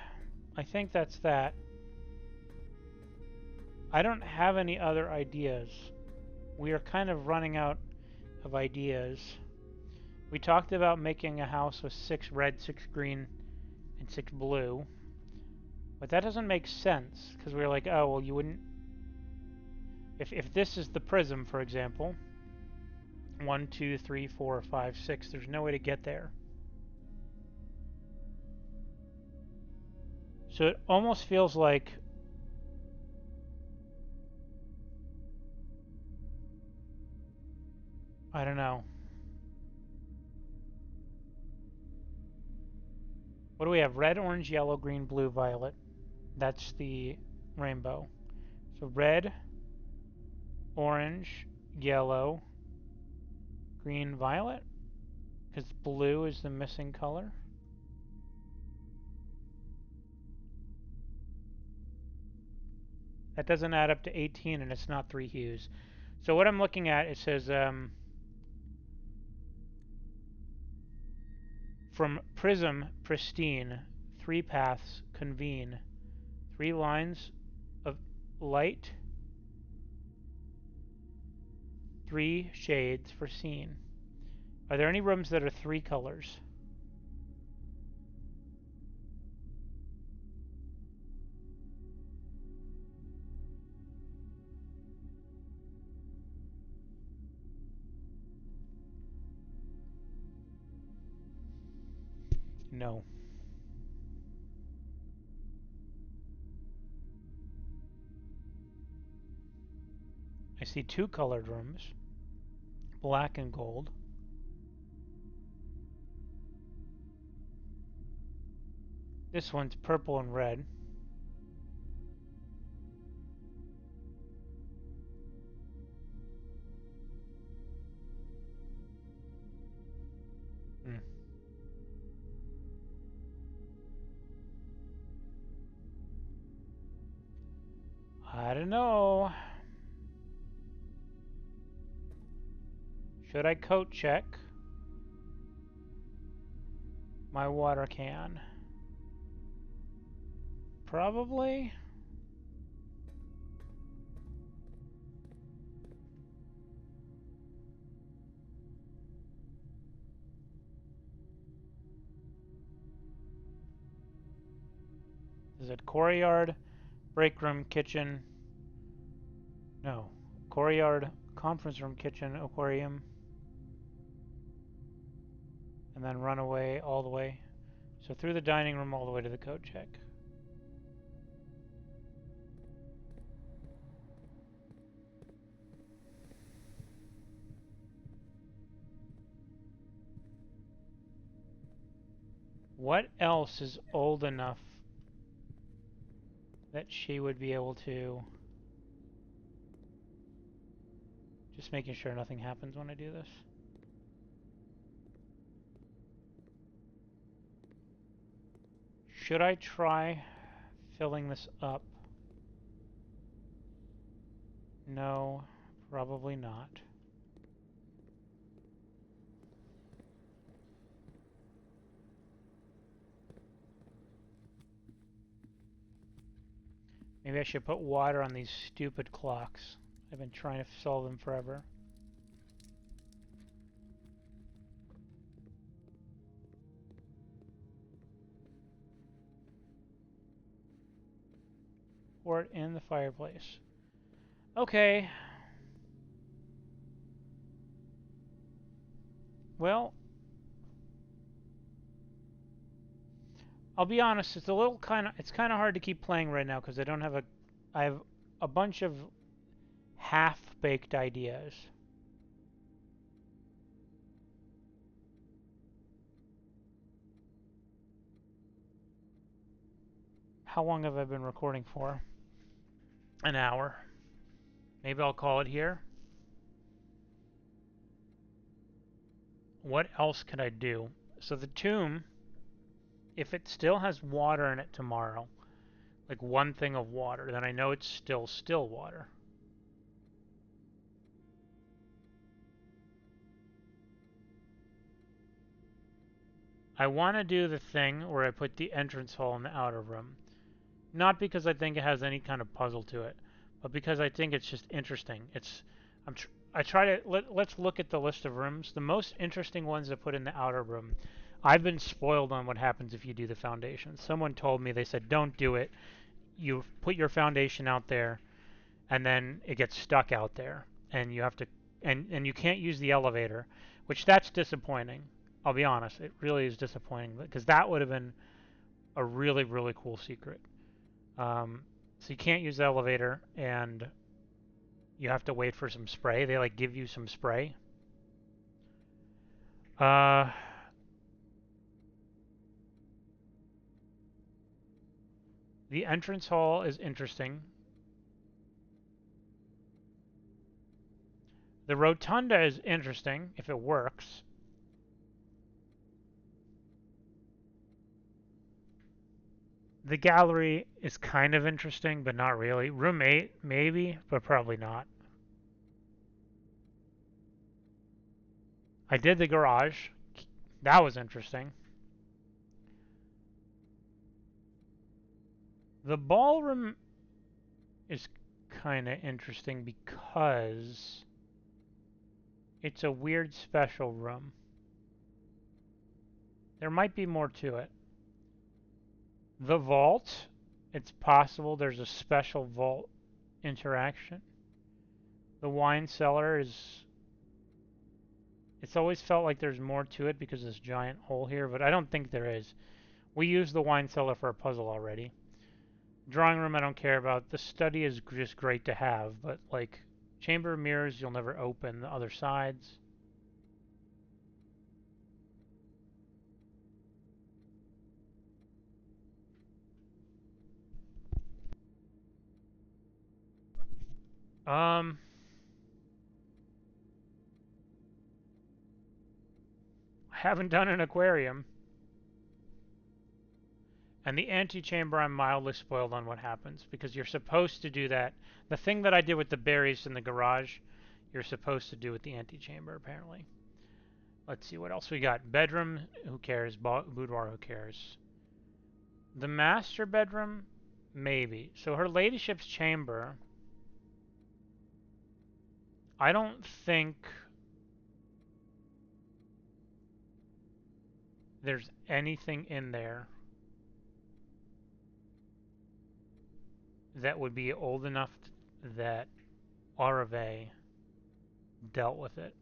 I think that's that. I don't have any other ideas. We are kind of running out of ideas. We talked about making a house with 6 red, 6 green, and 6 blue. But that doesn't make sense, because we were like, oh, well, you wouldn't... If this is the prism, for example, 1, 2, 3, 4, 5, 6, there's no way to get there. So it almost feels like... I don't know. What do we have? Red, orange, yellow, green, blue, violet. That's the rainbow. So red, orange, yellow, green, violet? Because blue is the missing color. That doesn't add up to 18, and it's not 3 hues. So what I'm looking at, it says, from prism, pristine, 3 paths, convene, 3 lines of light, 3 shades for scene. Are there any rooms that are 3 colors? No. I see 2 colored rooms, black and gold. This one's purple and red. Hmm. I don't know. Should I coat check my water can? Probably. Is it courtyard, break room, kitchen? No. Courtyard, conference room, kitchen, aquarium. And then run away all the way. So through the dining room all the way to the coat check. What else is old enough that she would be able to... Just making sure nothing happens when I do this. Should I try filling this up? No, probably not. Maybe I should put water on these stupid clocks. I've been trying to solve them forever. Pour it in the fireplace. Okay. Well, I'll be honest, it's kind of hard to keep playing right now because I have a bunch of half-baked ideas. How long have I been recording for? An hour. Maybe I'll call it here. What else could I do? So the tomb, if it still has water in it tomorrow, like one thing of water, then I know it's still still water. I want to do the thing where I put the entrance hall in the outer room. Not because I think it has any kind of puzzle to it, but because I think it's just interesting. I try to let's look at the list of rooms. The most interesting ones to put in the outer room. I've been spoiled on what happens if you do the foundation. Someone told me, they said don't do it. You put your foundation out there and then it gets stuck out there and you have to and you can't use the elevator, which that's disappointing. I'll be honest, it really is disappointing because that would have been a really cool secret. So you can't use the elevator, and you have to wait for some spray. They like give you some spray. Uh, the entrance hall is interesting. The rotunda is interesting if it works. The gallery is kind of interesting, but not really. Room 8, maybe, but probably not. I did the garage. That was interesting. The ballroom is kind of interesting because it's a weird special room. There might be more to it. The vault, it's possible there's a special vault interaction. The wine cellar is... It's always felt like there's more to it because of this giant hole here, but I don't think there is. We used the wine cellar for a puzzle already. Drawing room I don't care about. The study is just great to have, but like chamber of mirrors you'll never open the other sides. Um, I haven't done an aquarium. And the antechamber, I'm mildly spoiled on what happens because you're supposed to do that. The thing that I did with the berries in the garage, you're supposed to do with the antechamber, apparently. Let's see what else we got. Bedroom, who cares? Boudoir, who cares? The master bedroom, maybe. So her ladyship's chamber, I don't think there's anything in there that would be old enough that RV dealt with it.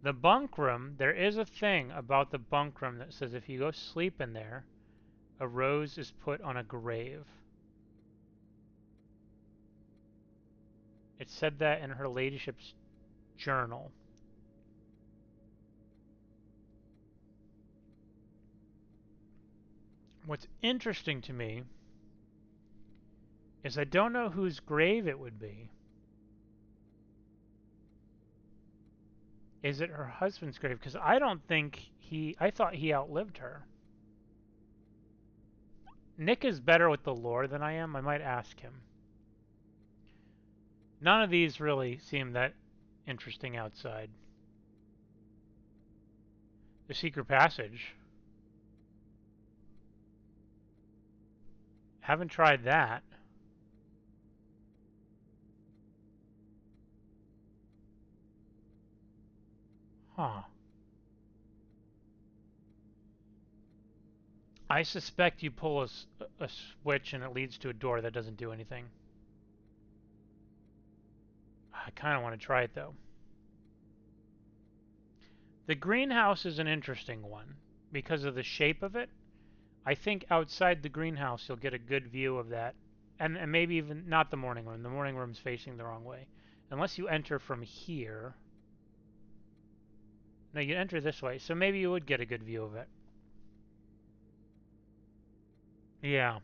The bunk room, there is a thing about the bunk room that says if you go sleep in there, a rose is put on a grave. It said that in her ladyship's journal. What's interesting to me is I don't know whose grave it would be. Is it her husband's grave? Because I don't think I thought he outlived her. Nick is better with the lore than I am. I might ask him. None of these really seem that interesting outside. The secret passage. Haven't tried that. Huh. I suspect you pull a switch and it leads to a door that doesn't do anything. I kind of want to try it though. The greenhouse is an interesting one because of the shape of it. I think outside the greenhouse you'll get a good view of that. And maybe even not the morning room. The morning room's facing the wrong way. Unless you enter from here. No, you enter this way, so maybe you would get a good view of it. Yeah.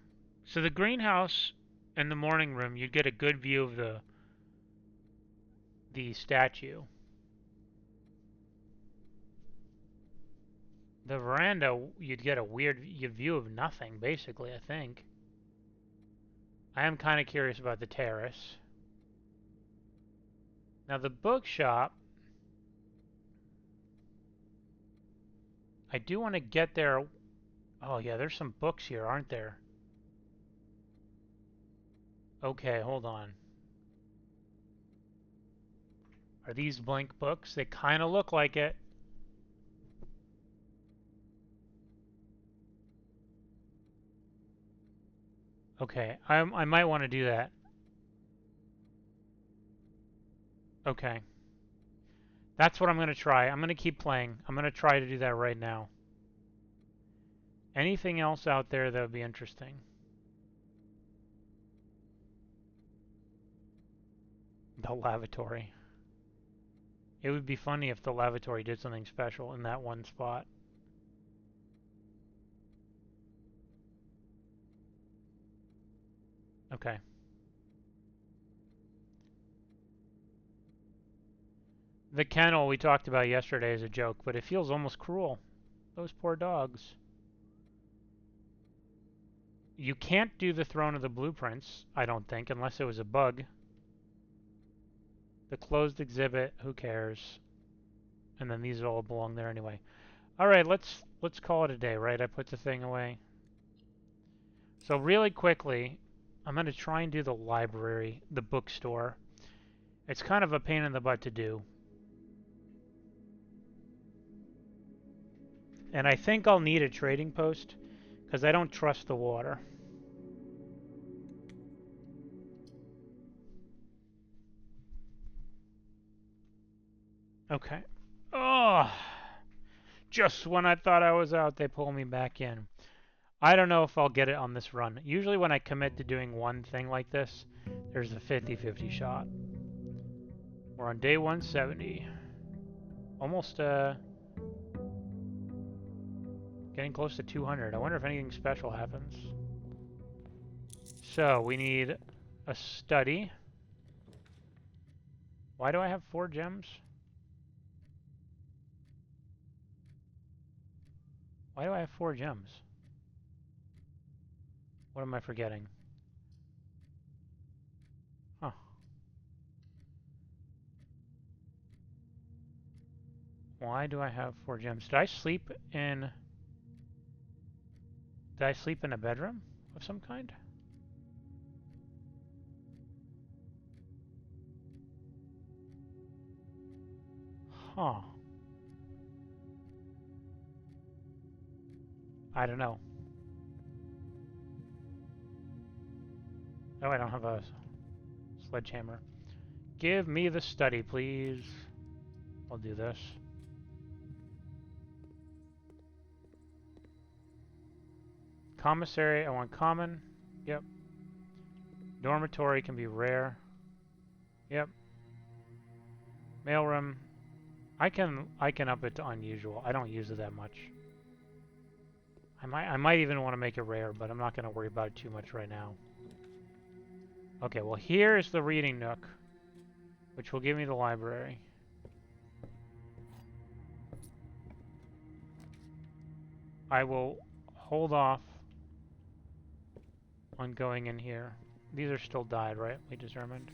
So the greenhouse and the morning room, you'd get a good view of the statue. The veranda, you'd get a weird view of nothing, basically, I think. I am kind of curious about the terrace. Now the bookshop, I do want to get there. Oh yeah, there's some books here, aren't there? Okay, hold on. Are these blank books? They kind of look like it. Okay, I might want to do that. Okay. That's what I'm going to try. I'm going to keep playing. I'm going to try to do that right now. Anything else out there that would be interesting? The lavatory. It would be funny if the lavatory did something special in that one spot. Okay. The kennel we talked about yesterday is a joke, but it feels almost cruel. Those poor dogs. You can't do the Throne of the Blueprints, I don't think, unless it was a bug. The closed exhibit, who cares? And then these all belong there anyway. Alright, let's call it a day, right? I put the thing away. So really quickly, I'm going to try and do the library, the bookstore. It's kind of a pain in the butt to do. And I think I'll need a trading post, because I don't trust the water. Okay. Oh, just when I thought I was out, they pull me back in. I don't know if I'll get it on this run. Usually when I commit to doing one thing like this, there's a 50-50 shot. We're on day 170. Almost, getting close to 200. I wonder if anything special happens. So, we need a study. Why do I have 4 gems? Why do I have 4 gems? What am I forgetting? Huh. Why do I have 4 gems? Did I sleep in... Did I sleep in a bedroom of some kind? Huh. I don't know. Oh, I don't have a sledgehammer. Give me the study, please. I'll do this. Commissary, I want common. Yep. Dormitory can be rare. Yep. Mailroom. I can up it to unusual. I don't use it that much. I might even want to make it rare, but I'm not going to worry about it too much right now. Okay, well here is the reading nook, which will give me the library. I will hold off on going in here. These are still dyed, right? We determined.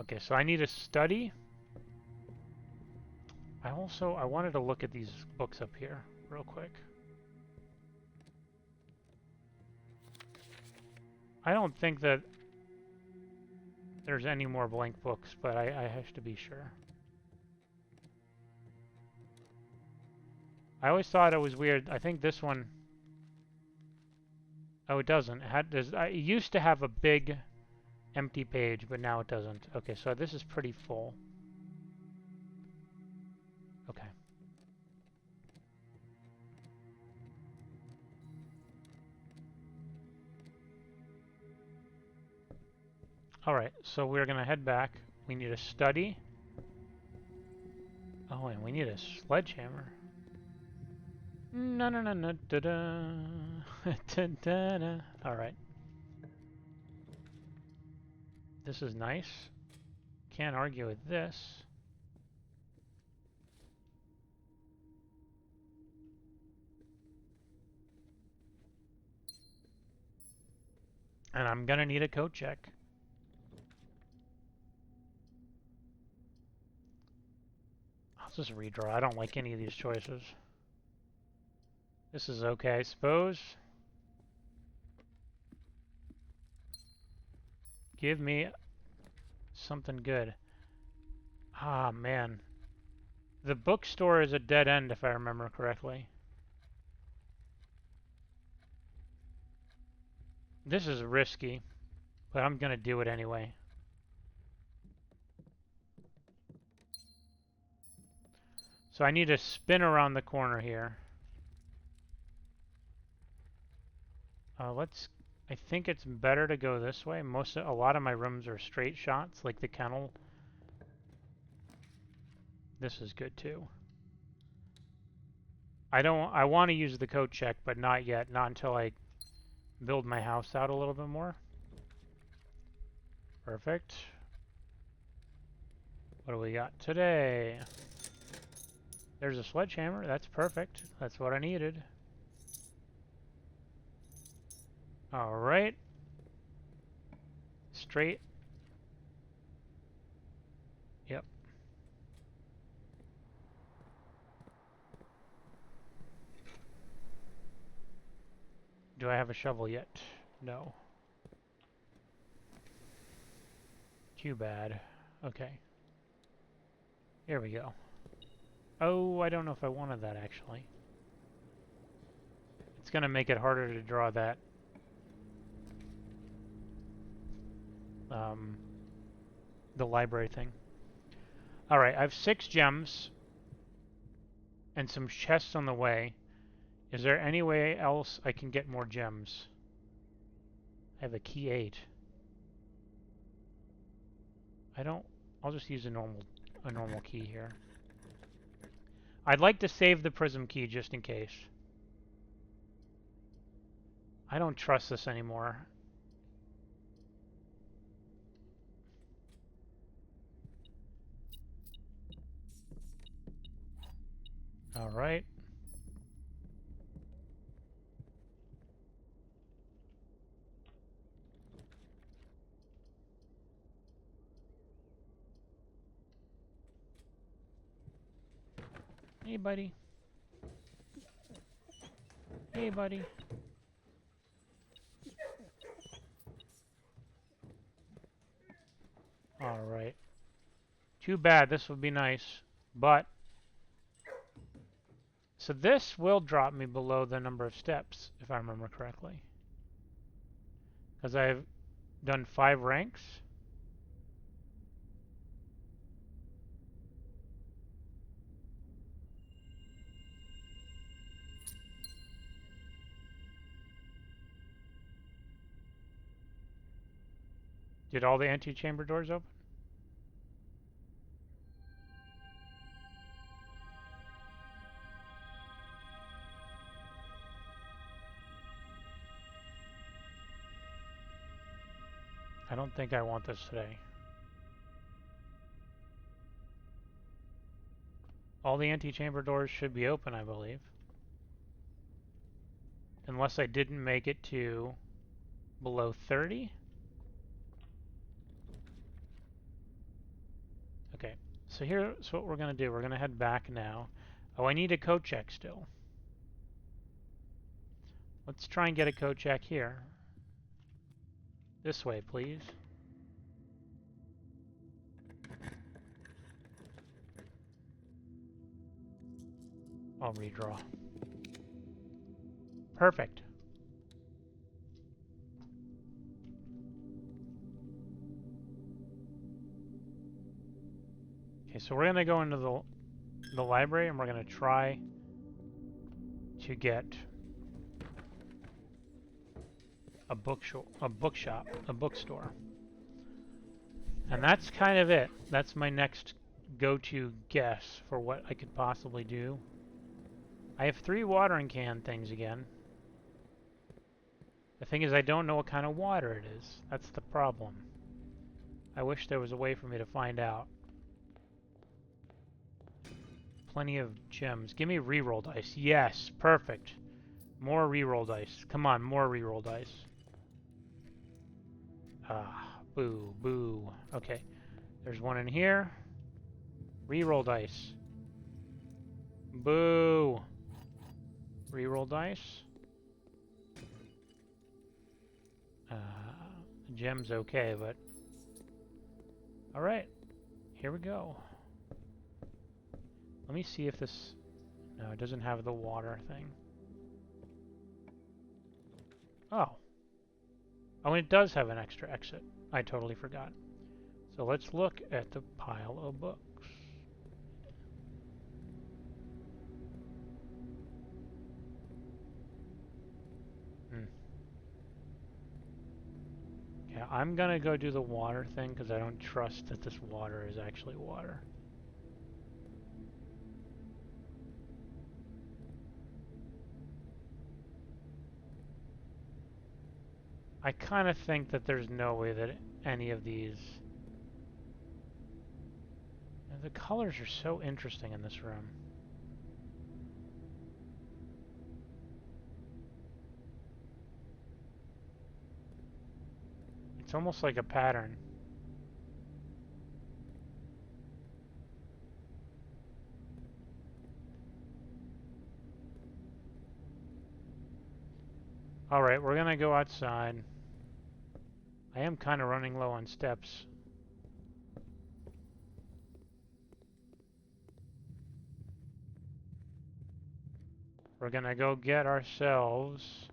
Okay, so I need a study. I wanted to look at these books up here real quick. I don't think that there's any more blank books, but I have to be sure. I always thought it was weird. I think this one... Oh, it doesn't. It used to have a big empty page, but now it doesn't. Okay, so this is pretty full. Okay. Alright, so we're going to head back. We need a study. Oh, and we need a sledgehammer. No, no, no, no, da-da. Da-da-da. Alright. This is nice. Can't argue with this. And I'm gonna need a coat check. I'll just redraw. I don't like any of these choices. This is okay, I suppose. Give me something good. Ah, man. The bookstore is a dead end, if I remember correctly. This is risky, but I'm gonna do it anyway. So I need to spin around the corner here. I think it's better to go this way. A lot of my rooms are straight shots, like the kennel. This is good too. I want to use the coat check, but not yet. Not until I build my house out a little bit more. Perfect. What do we got today? There's a sledgehammer. That's perfect. That's what I needed. Alright. Straight. Yep. Do I have a shovel yet? No. Too bad. Okay. Here we go. Oh, I don't know if I wanted that, actually. It's going to make it harder to draw that. The library thing. Alright, I have 6 gems. And some chests on the way. Is there any way else I can get more gems? I have a key 8. I'll just use a normal key here. I'd like to save the prism key just in case. I don't trust this anymore. Alright. Hey, buddy. Hey, buddy. Alright. Too bad. This would be nice. But... So this will drop me below the number of steps, if I remember correctly. Because I've done 5 ranks. Did all the antechamber doors open? I don't think I want this today. All the antechamber doors should be open, I believe. unless I didn't make it to below 30. Okay, so here's what we're going to do. We're going to head back now. Oh, I need a code check still. Let's try and get a code check here. This way, please. I'll redraw. Perfect. Okay, so we're going to go into the library and we're going to try to get a bookstore. And that's kind of it. That's my next go-to guess for what I could possibly do. I have 3 watering can things again. The thing is, I don't know what kind of water it is. That's the problem. I wish there was a way for me to find out. Plenty of gems. Give me reroll dice. Yes, perfect. More reroll dice. Come on, more reroll dice. Ah, boo, boo. Okay, there's one in here. Reroll dice. Boo. Reroll dice. Gem's okay, but... Alright, here we go. Let me see if this... No, it doesn't have the water thing. Oh. Oh, and it does have an extra exit. I totally forgot. So let's look at the pile of books. Yeah, I'm gonna go do the water thing because I don't trust that this water is actually water. I kind of think that there's no way that any of these... The colors are so interesting in this room. It's almost like a pattern. Alright, we're gonna go outside. I am kind of running low on steps. We're gonna go get ourselves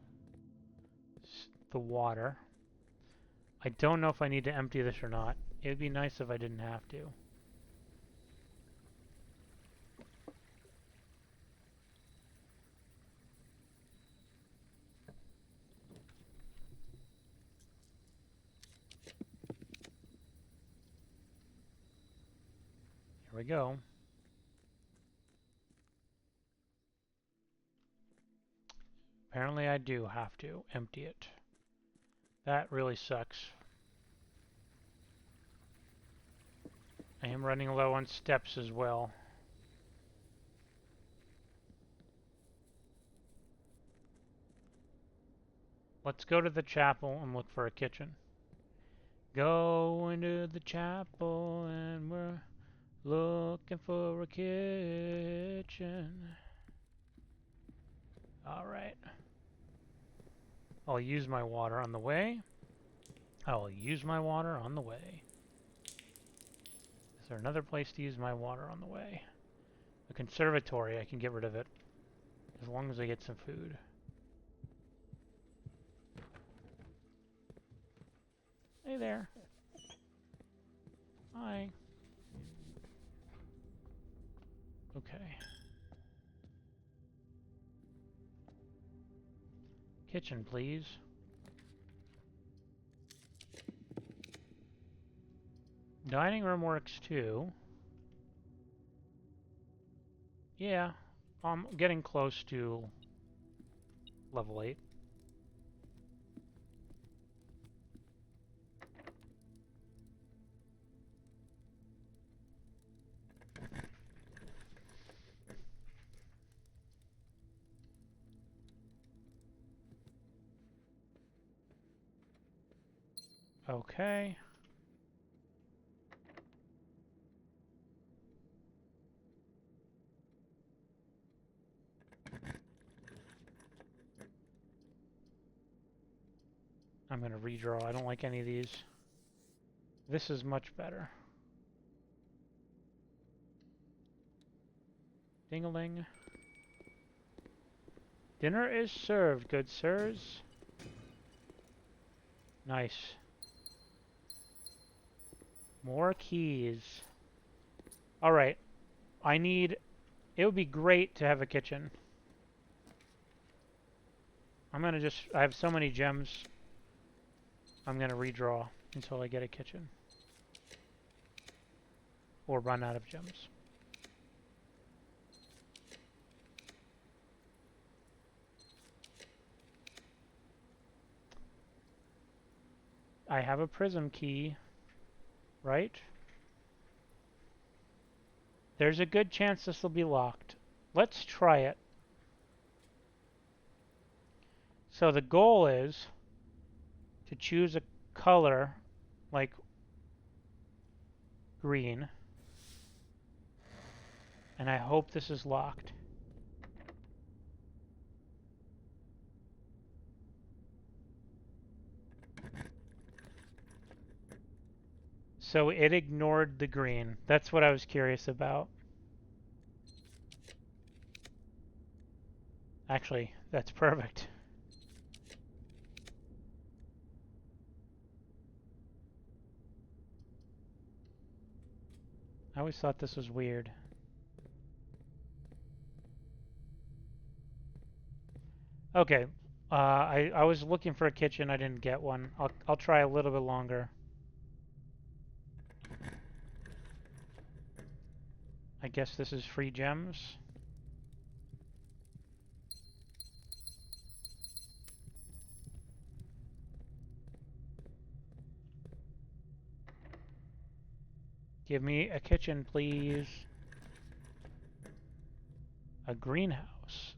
the water. I don't know if I need to empty this or not. It would be nice if I didn't have to. Here we go. Apparently I do have to empty it. That really sucks. I am running low on steps as well. Let's go to the chapel and look for a kitchen. Go into the chapel and we're looking for a kitchen. Alright. I'll use my water on the way. I'll use my water on the way. Is there another place to use my water on the way? The conservatory, I can get rid of it. As long as I get some food. Hey there. Hi. Okay. Kitchen, please. Dining room works too. Yeah, I'm getting close to level 8. Okay. I'm going to redraw. I don't like any of these. This is much better. Ding-a-ling. Dinner is served, good sirs. Nice. More keys. Alright. It would be great to have a kitchen. I have so many gems. I'm gonna redraw until I get a kitchen. Or run out of gems. I have a prism key, right? There's a good chance this will be locked. Let's try it. So the goal is to choose a color like green. And I hope this is locked. So it ignored the green. That's what I was curious about. Actually, that's perfect. I always thought this was weird. Okay, I was looking for a kitchen. I didn't get one. I'll try a little bit longer. I guess this is free gems. Give me a kitchen, please. A greenhouse.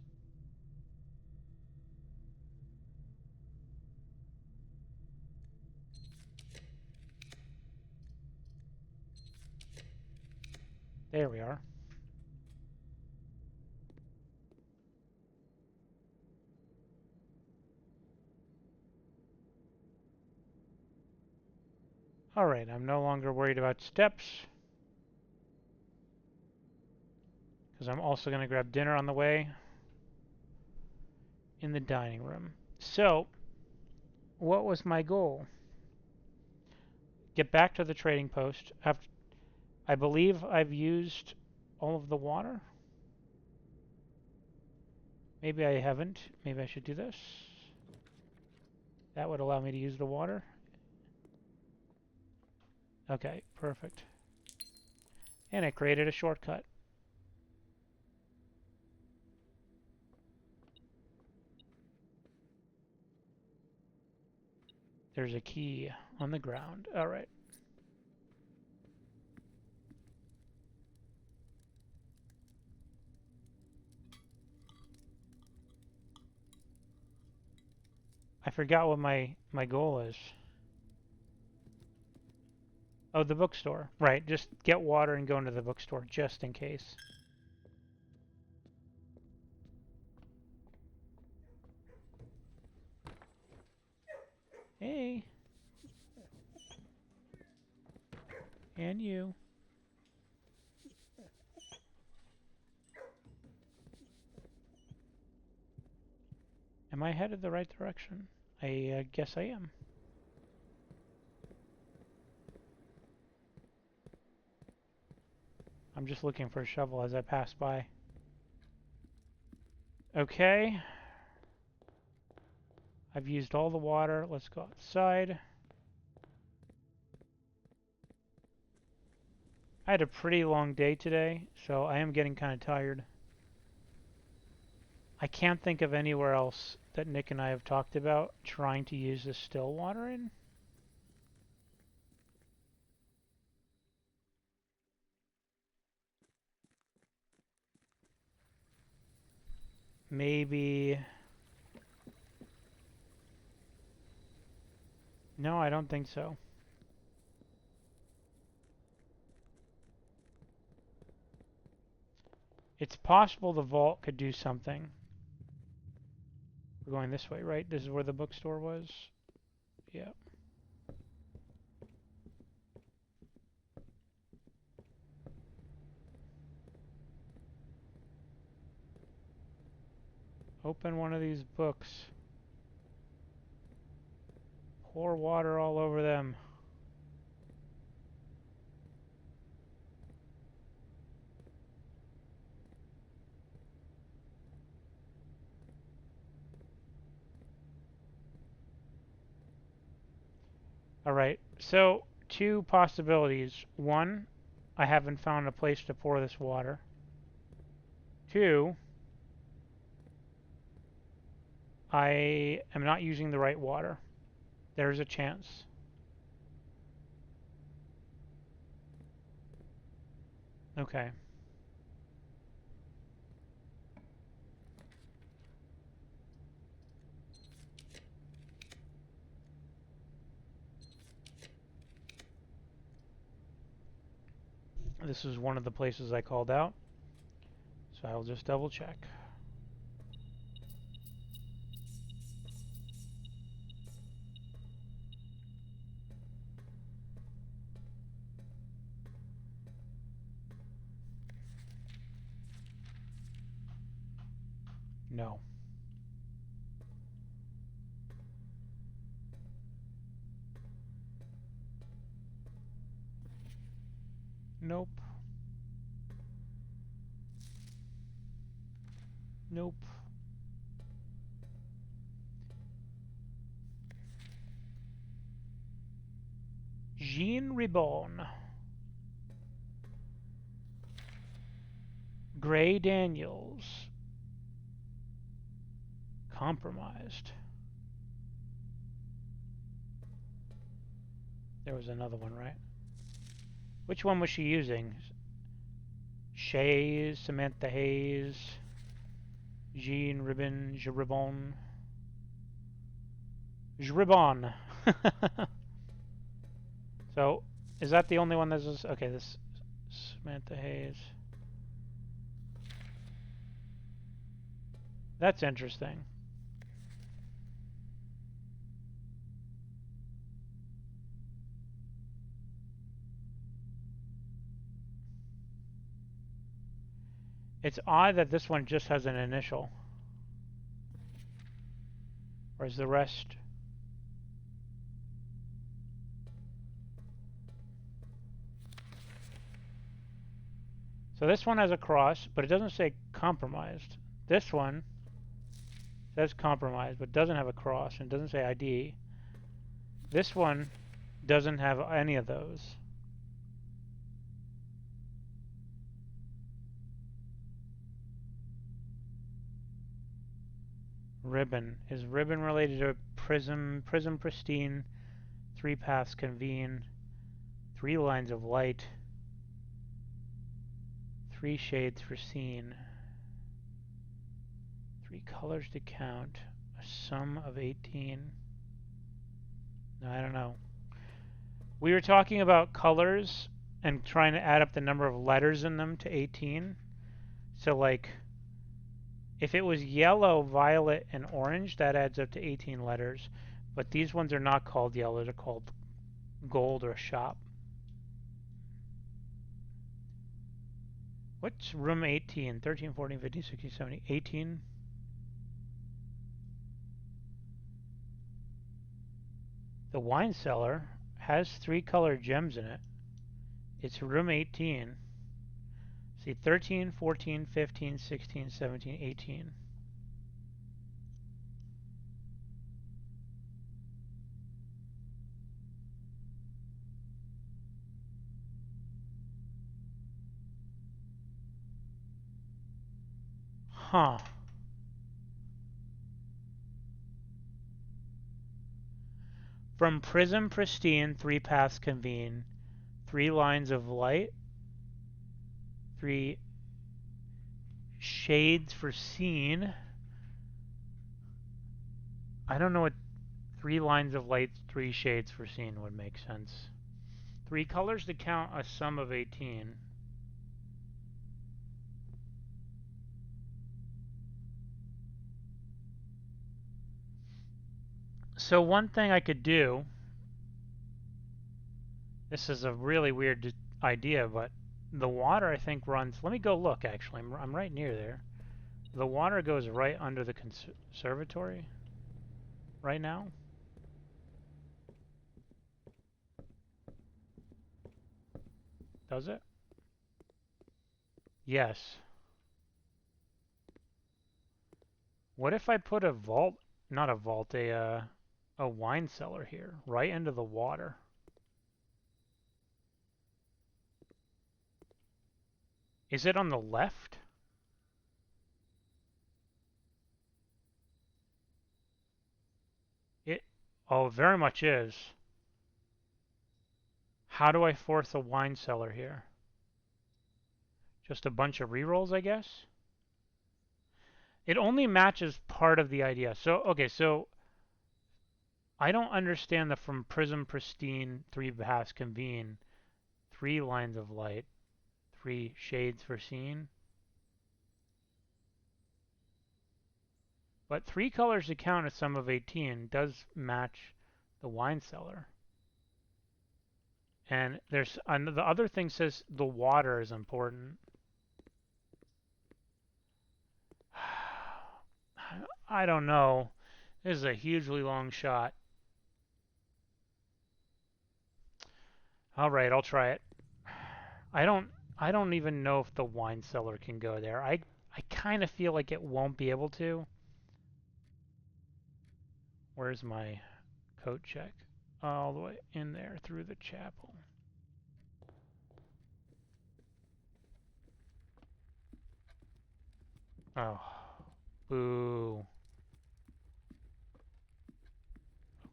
There we are. Alright, I'm no longer worried about steps. Because I'm also going to grab dinner on the way in the dining room. So, what was my goal? Get back to the trading post. I believe I've used all of the water. Maybe I haven't. Maybe I should do this. That would allow me to use the water. Okay, perfect. And it created a shortcut. There's a key on the ground. All right. I forgot what my goal is. Oh, the bookstore. Right, just get water and go into the bookstore, just in case. Hey. And you. Am I headed the right direction? I guess I am. I'm just looking for a shovel as I pass by. Okay. I've used all the water. Let's go outside. I had a pretty long day today, so I am getting kind of tired. I can't think of anywhere else that Nick and I have talked about trying to use the still water in. Maybe No, I don't think so. It's possible the vault could do something. We're going this way, right? This is where the bookstore was? Yeah. Open one of these books. Pour water all over them. Alright, so two possibilities. One, I haven't found a place to pour this water. Two, I am not using the right water. There's a chance. Okay. This is one of the places I called out, so I'll just double check. No. Nope. Nope. Jean Reborn. Gray Daniels. Compromised. There was another one, right? Which one was she using? Shays, Samantha Hayes, Jean Ribbon, Jeribon. Jeribon. So, is that the only one that's... Okay, this... Samantha Hayes. That's interesting. It's odd that this one just has an initial. Whereas the rest... So this one has a cross, but it doesn't say compromised. This one says compromised, but doesn't have a cross, and doesn't say ID. This one doesn't have any of those. Ribbon. Is ribbon related to prism? Prism pristine. 3 paths convene. 3 lines of light. 3 shades for scene. 3 colors to count. A sum of 18. No, I don't know. We were talking about colors and trying to add up the number of letters in them to 18. So like, if it was yellow, violet, and orange, that adds up to 18 letters. But these ones are not called yellow, they're called gold or shop. What's room 18? 13, 14, 15, 16, 17, 18? The wine cellar has 3 colored gems in it. It's room 18. See, 13, 14, 15, 16, 17, 18. Huh. From prism pristine, 3 paths convene. 3 lines of light. 3 shades for scene. I don't know what 3 lines of light, 3 shades for scene would make sense. 3 colors to count a sum of 18. So one thing I could do, this is a really weird idea, but the water I think runs, let me go look actually, I'm right near there. The water goes right under the conservatory right now. Does it? Yes. What if I put a vault, not a vault, a wine cellar here, right into the water? Is it on the left? Oh, very much is. How do I force a wine cellar here? Just a bunch of rerolls, I guess? It only matches part of the idea. So, okay, so I don't understand the from prism pristine 3 paths convene 3 lines of light, 3 shades for scene. But 3 colors to count a sum of 18 does match the wine cellar. And there's the other thing says the water is important. I don't know. This is a hugely long shot. All right, I'll try it. I don't even know if the wine cellar can go there. I kind of feel like it won't be able to. Where's my coat check? All the way in there through the chapel. Oh, boo.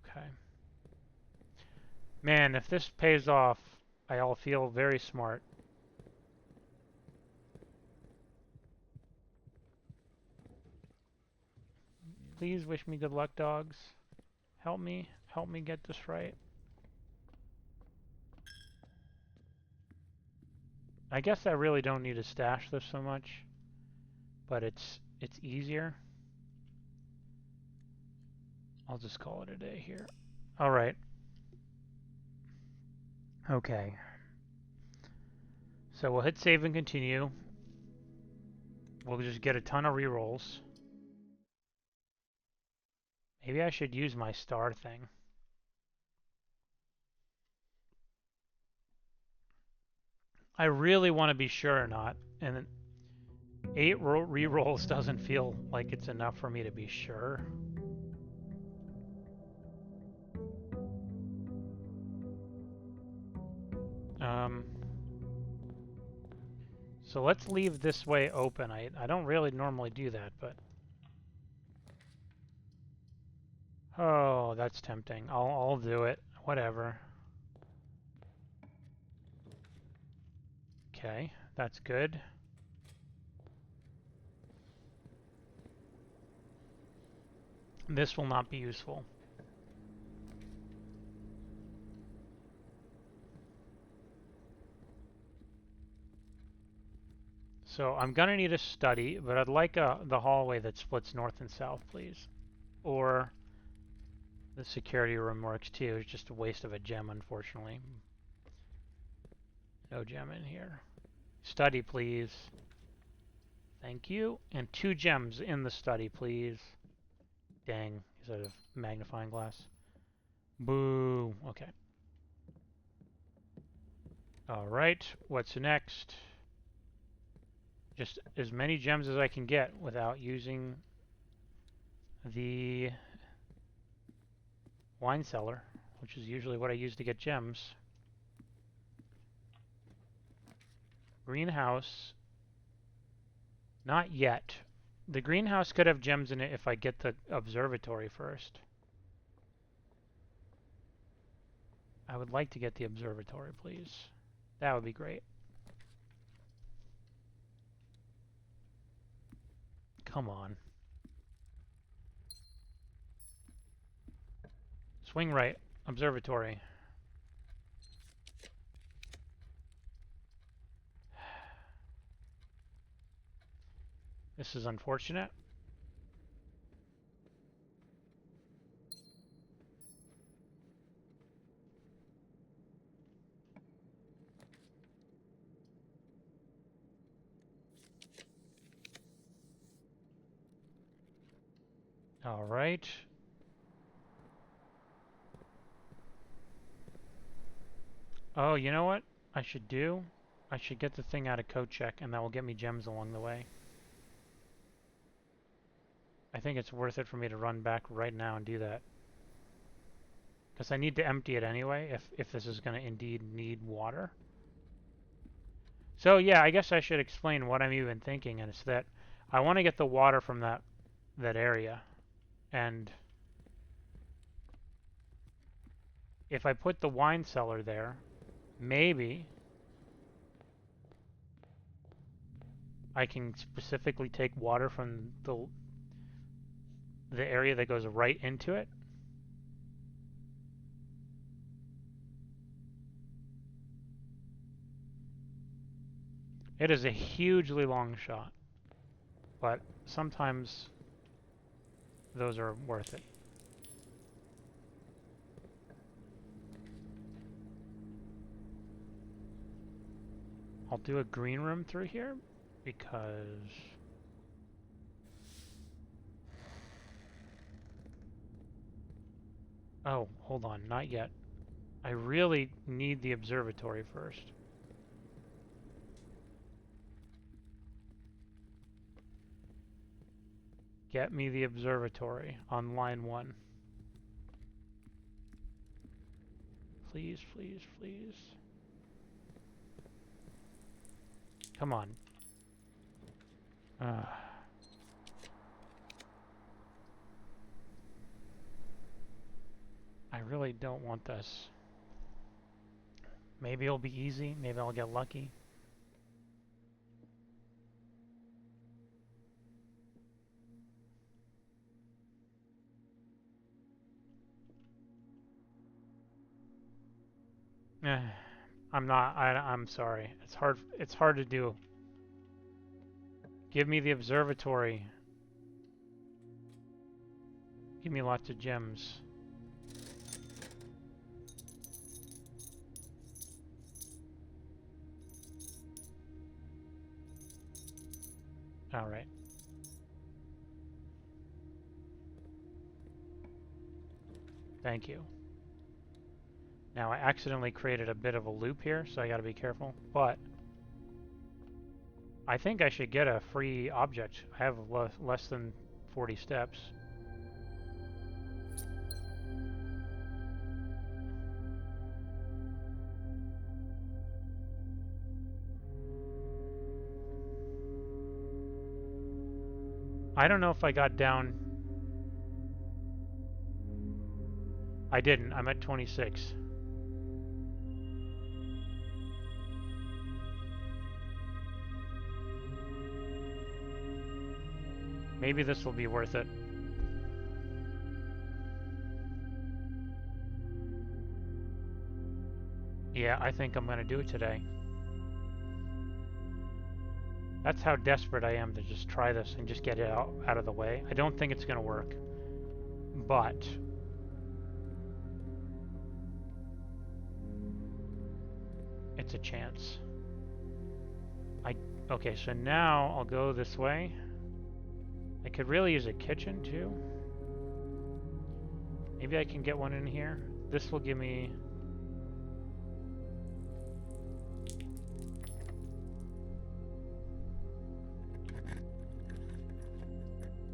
Okay. Man, if this pays off, I'll feel very smart. Please wish me good luck, dogs. Help me get this right. I guess I really don't need to stash this so much, but it's easier. I'll just call it a day here. All right. Okay. So we'll hit save and continue. We'll just get a ton of rerolls. Maybe I should use my star thing. I really want to be sure or not, and 8 rerolls doesn't feel like it's enough for me to be sure. So let's leave this way open. I don't really normally do that, but... Oh, that's tempting. I'll do it. Whatever. Okay, that's good. This will not be useful. So I'm gonna need a study, but I'd like the hallway that splits north and south, please. Or the security room works too. It's just a waste of a gem, unfortunately. No gem in here. Study, please. Thank you. And 2 gems in the study, please. Dang, is that a magnifying glass? Boo. Okay. Alright, what's next? Just as many gems as I can get without using the wine cellar, which is usually what I use to get gems. Greenhouse. Not yet. The greenhouse could have gems in it if I get the observatory first. I would like to get the observatory, please. That would be great. Come on. Swing right. Observatory. This is unfortunate. All right. Oh, you know what I should do? I should get the thing out of code check, and that will get me gems along the way. I think it's worth it for me to run back right now and do that. Because I need to empty it anyway, if this is going to indeed need water. So yeah, I guess I should explain what I'm even thinking, and it's that I want to get the water from that area. And if I put the wine cellar there, maybe I can specifically take water from the area that goes right into it. It is a hugely long shot, but sometimes those are worth it. I'll do a green room through here because oh, hold on, not yet. I really need the observatory first. Get me the observatory on line 1. Please, please, please. Come on. I really don't want this. Maybe it'll be easy. Maybe I'll get lucky. I'm sorry. It's hard to do. Give me the observatory. Give me lots of gems. All right. Thank you. Now I accidentally created a bit of a loop here, so I gotta be careful, but I think I should get a free object. I have less than 40 steps. I don't know if I got down. I didn't. I'm at 26. Maybe this will be worth it. Yeah, I think I'm going to do it today. That's how desperate I am to just try this and just get it out of the way. I don't think it's going to work, but it's a chance. Okay, so now I'll go this way. I could really use a kitchen too. Maybe I can get one in here. This will give me...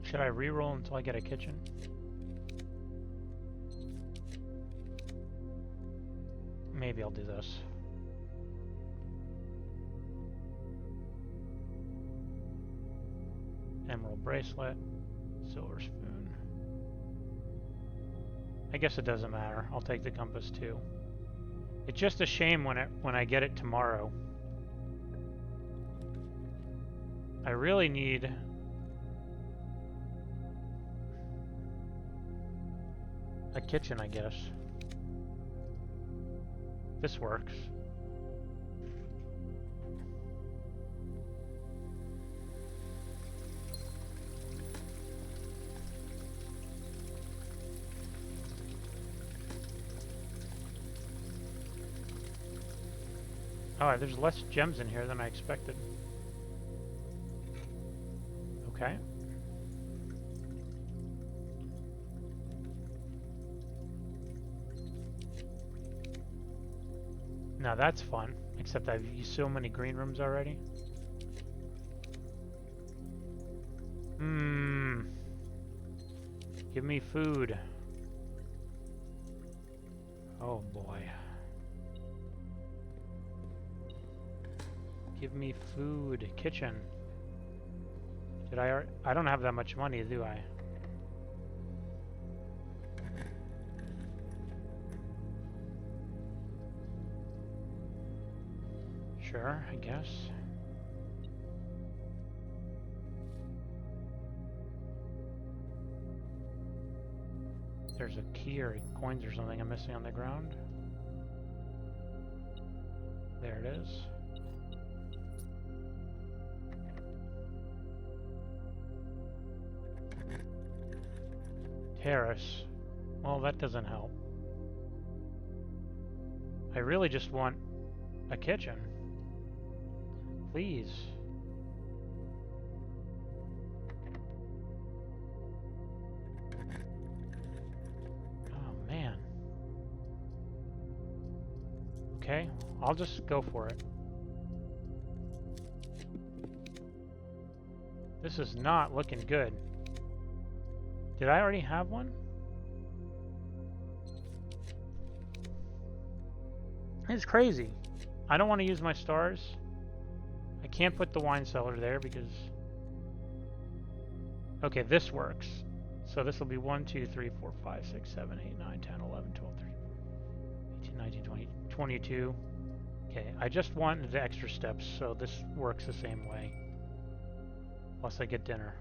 Should I re-roll until I get a kitchen? Maybe I'll do this. Emerald bracelet, silver spoon. I guess it doesn't matter. I'll take the compass too. It's just a shame when I get it tomorrow. I really need... A kitchen, I guess. This works. Oh, there's less gems in here than I expected. Okay. Now that's fun, except I've used so many green rooms already. Give me food. Oh boy. Give me food. Kitchen. Did I don't have that much money, do I? Sure, I guess. There's a key or coins or something I'm missing on the ground. There it is. Terrace. Well, that doesn't help. I really just want a kitchen. Please. Oh, man. Okay, I'll just go for it. This is not looking good. Did I already have one? It's crazy. I don't want to use my stars. I can't put the wine cellar there because... Okay, this works. So this will be 1, 2, 3, 4, 5, 6, 7, 8, 9, 10, 11, 12, 13, 18, 19, 20, 22. Okay, I just wanted the extra steps, so this works the same way. Plus I get dinner.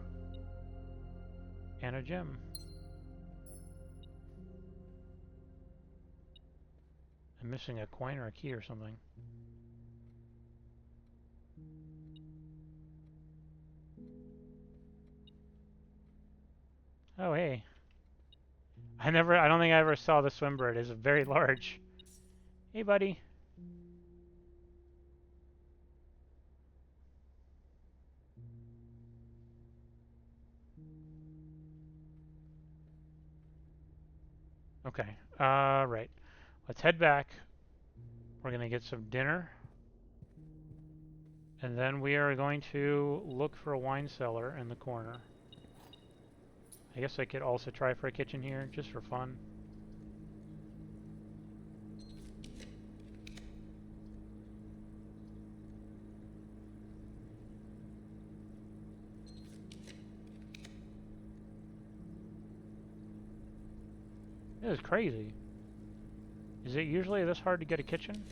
And a gem. I'm missing a coin or a key or something. Oh, hey. I don't think I ever saw the swim bird. It's very large. Hey, buddy. Okay, right. Let's head back. We're gonna get some dinner. And then we are going to look for a wine cellar in the corner. I guess I could also try for a kitchen here, just for fun. This is crazy. Is it usually this hard to get a kitchen?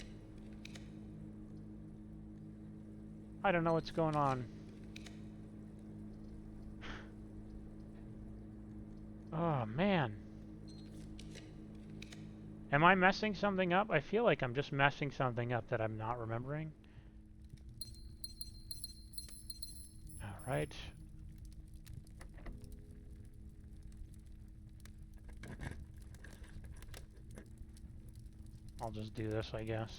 I don't know what's going on. Oh, man. Am I messing something up? I feel like I'm just messing something up that I'm not remembering. Alright. I'll just do this, I guess.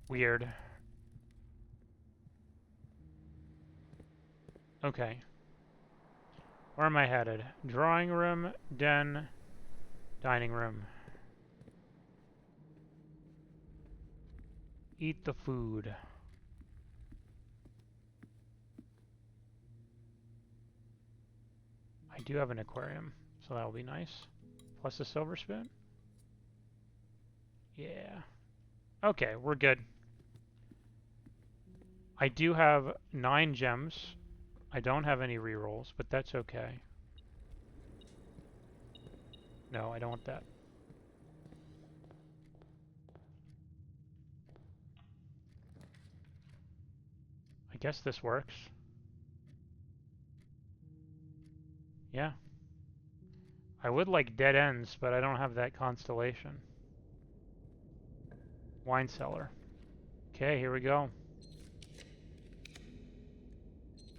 Weird. Okay. Where am I headed? Drawing room, den, dining room. Eat the food. I do have an aquarium, so that'll be nice. Plus a silver spoon. Yeah. Okay, we're good. I do have 9 gems. I don't have any rerolls, but that's okay. No, I don't want that. I guess this works. Yeah. I would like dead ends, but I don't have that constellation. Wine cellar. Okay, here we go.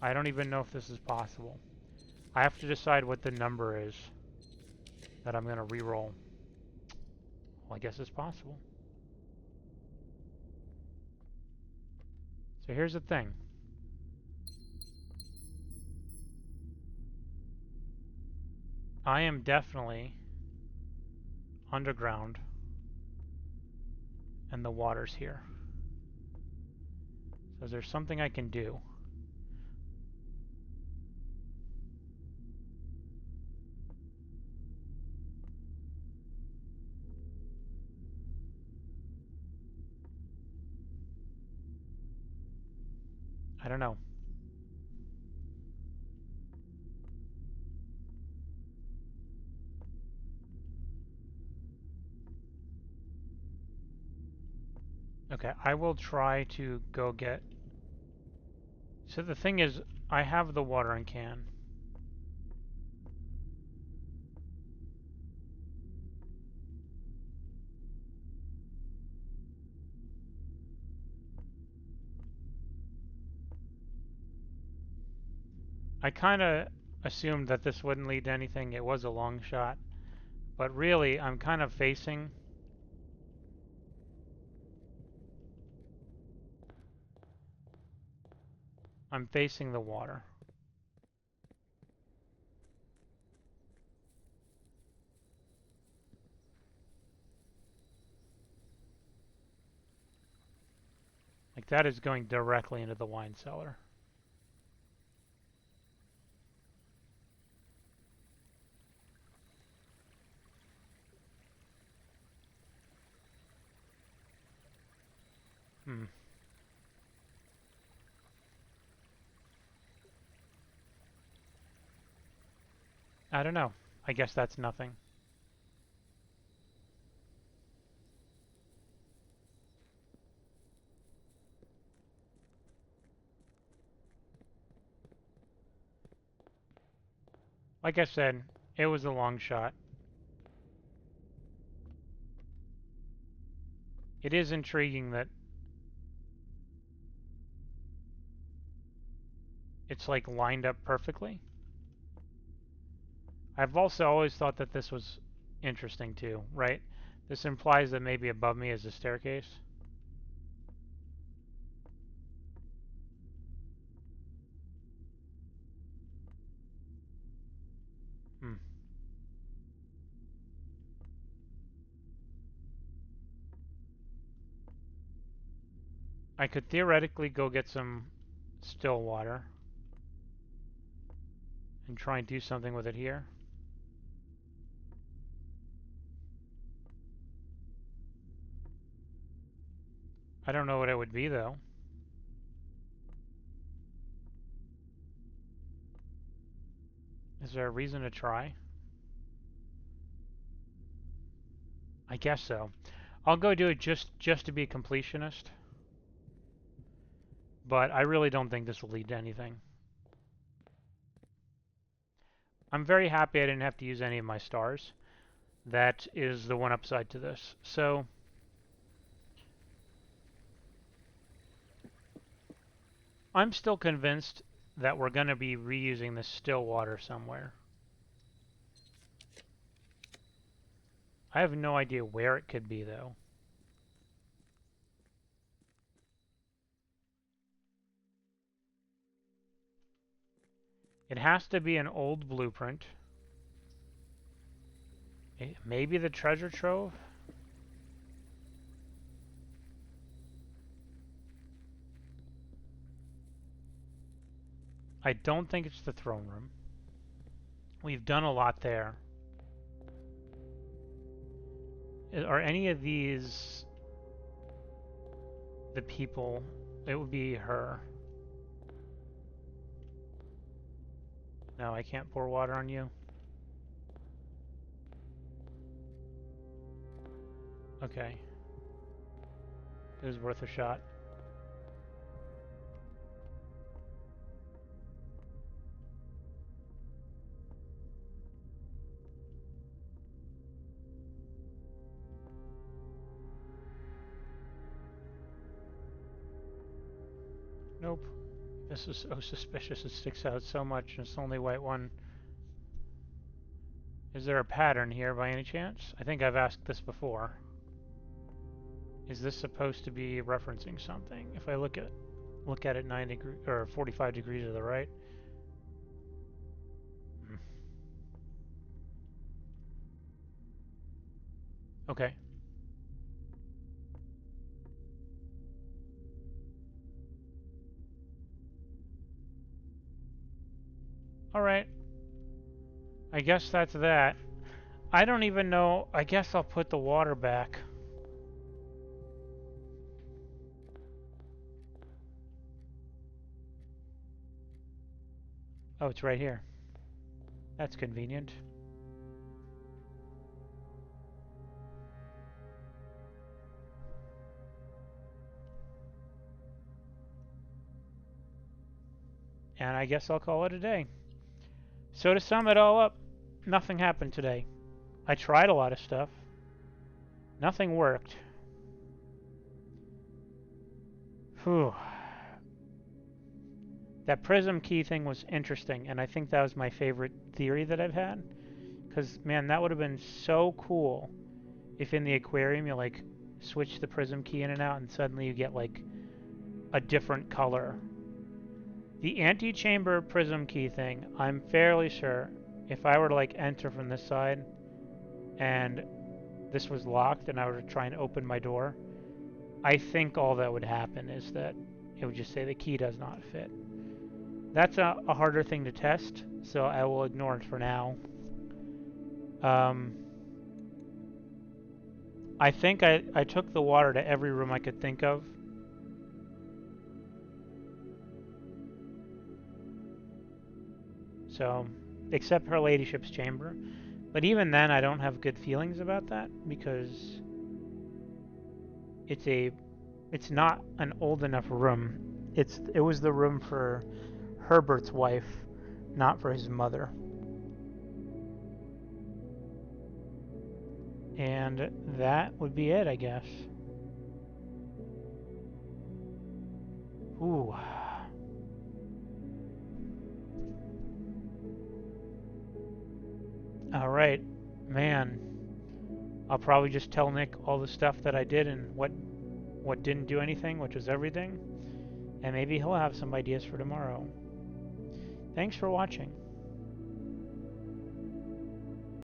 I don't even know if this is possible. I have to decide what the number is that I'm going to re-roll. Well, I guess it's possible. So here's the thing. I am definitely underground, and the water's here. So is there something I can do? I don't know. Okay, I will try to go get... So the thing is, I have the watering can. I kind of assumed that this wouldn't lead to anything. It was a long shot. But really, I'm kind of facing... I'm facing the water. Like, that is going directly into the wine cellar. Hmm. I don't know. I guess that's nothing. Like I said, it was a long shot. It is intriguing that it's like lined up perfectly. I've also always thought that this was interesting too, right? This implies that maybe above me is a staircase. Hmm. I could theoretically go get some still water and try and do something with it here. I don't know what it would be though. Is there a reason to try? I guess so. I'll go do it just to be a completionist. But I really don't think this will lead to anything. I'm very happy I didn't have to use any of my stars. That is the one upside to this. So I'm still convinced that we're going to be reusing this still water somewhere. I have no idea where it could be though. It has to be an old blueprint. Maybe the treasure trove? I don't think it's the throne room. We've done a lot there. Are any of these the people? It would be her. No, I can't pour water on you. Okay. It was worth a shot. Nope. This is so suspicious. It sticks out so much, and it's the only white one. Is there a pattern here by any chance? I think I've asked this before. Is this supposed to be referencing something? If I look at it 9 degrees or 45 degrees to the right. Hmm. Okay. All right. I guess that's that. I don't even know. I guess I'll put the water back. Oh, it's right here. That's convenient. And I guess I'll call it a day. So to sum it all up, nothing happened today. I tried a lot of stuff. Nothing worked. Whew. That prism key thing was interesting, and I think that was my favorite theory that I've had. Because, man, that would have been so cool if in the aquarium you, like, switch the prism key in and out and suddenly you get, like, a different color. The antechamber prism key thing, I'm fairly sure if I were to, like, enter from this side and this was locked and I were to try and open my door, I think all that would happen is that it would just say the key does not fit. That's a harder thing to test, so I will ignore it for now. I think I took the water to every room I could think of. So, except her ladyship's chamber. But even then, I don't have good feelings about that because it's not an old enough room. It was the room for Herbert's wife, not for his mother. And that would be it, I guess. Ooh. All right, man. I'll probably just tell Nick all the stuff that I did and what didn't do anything, which was everything, and maybe he'll have some ideas for tomorrow. Thanks for watching.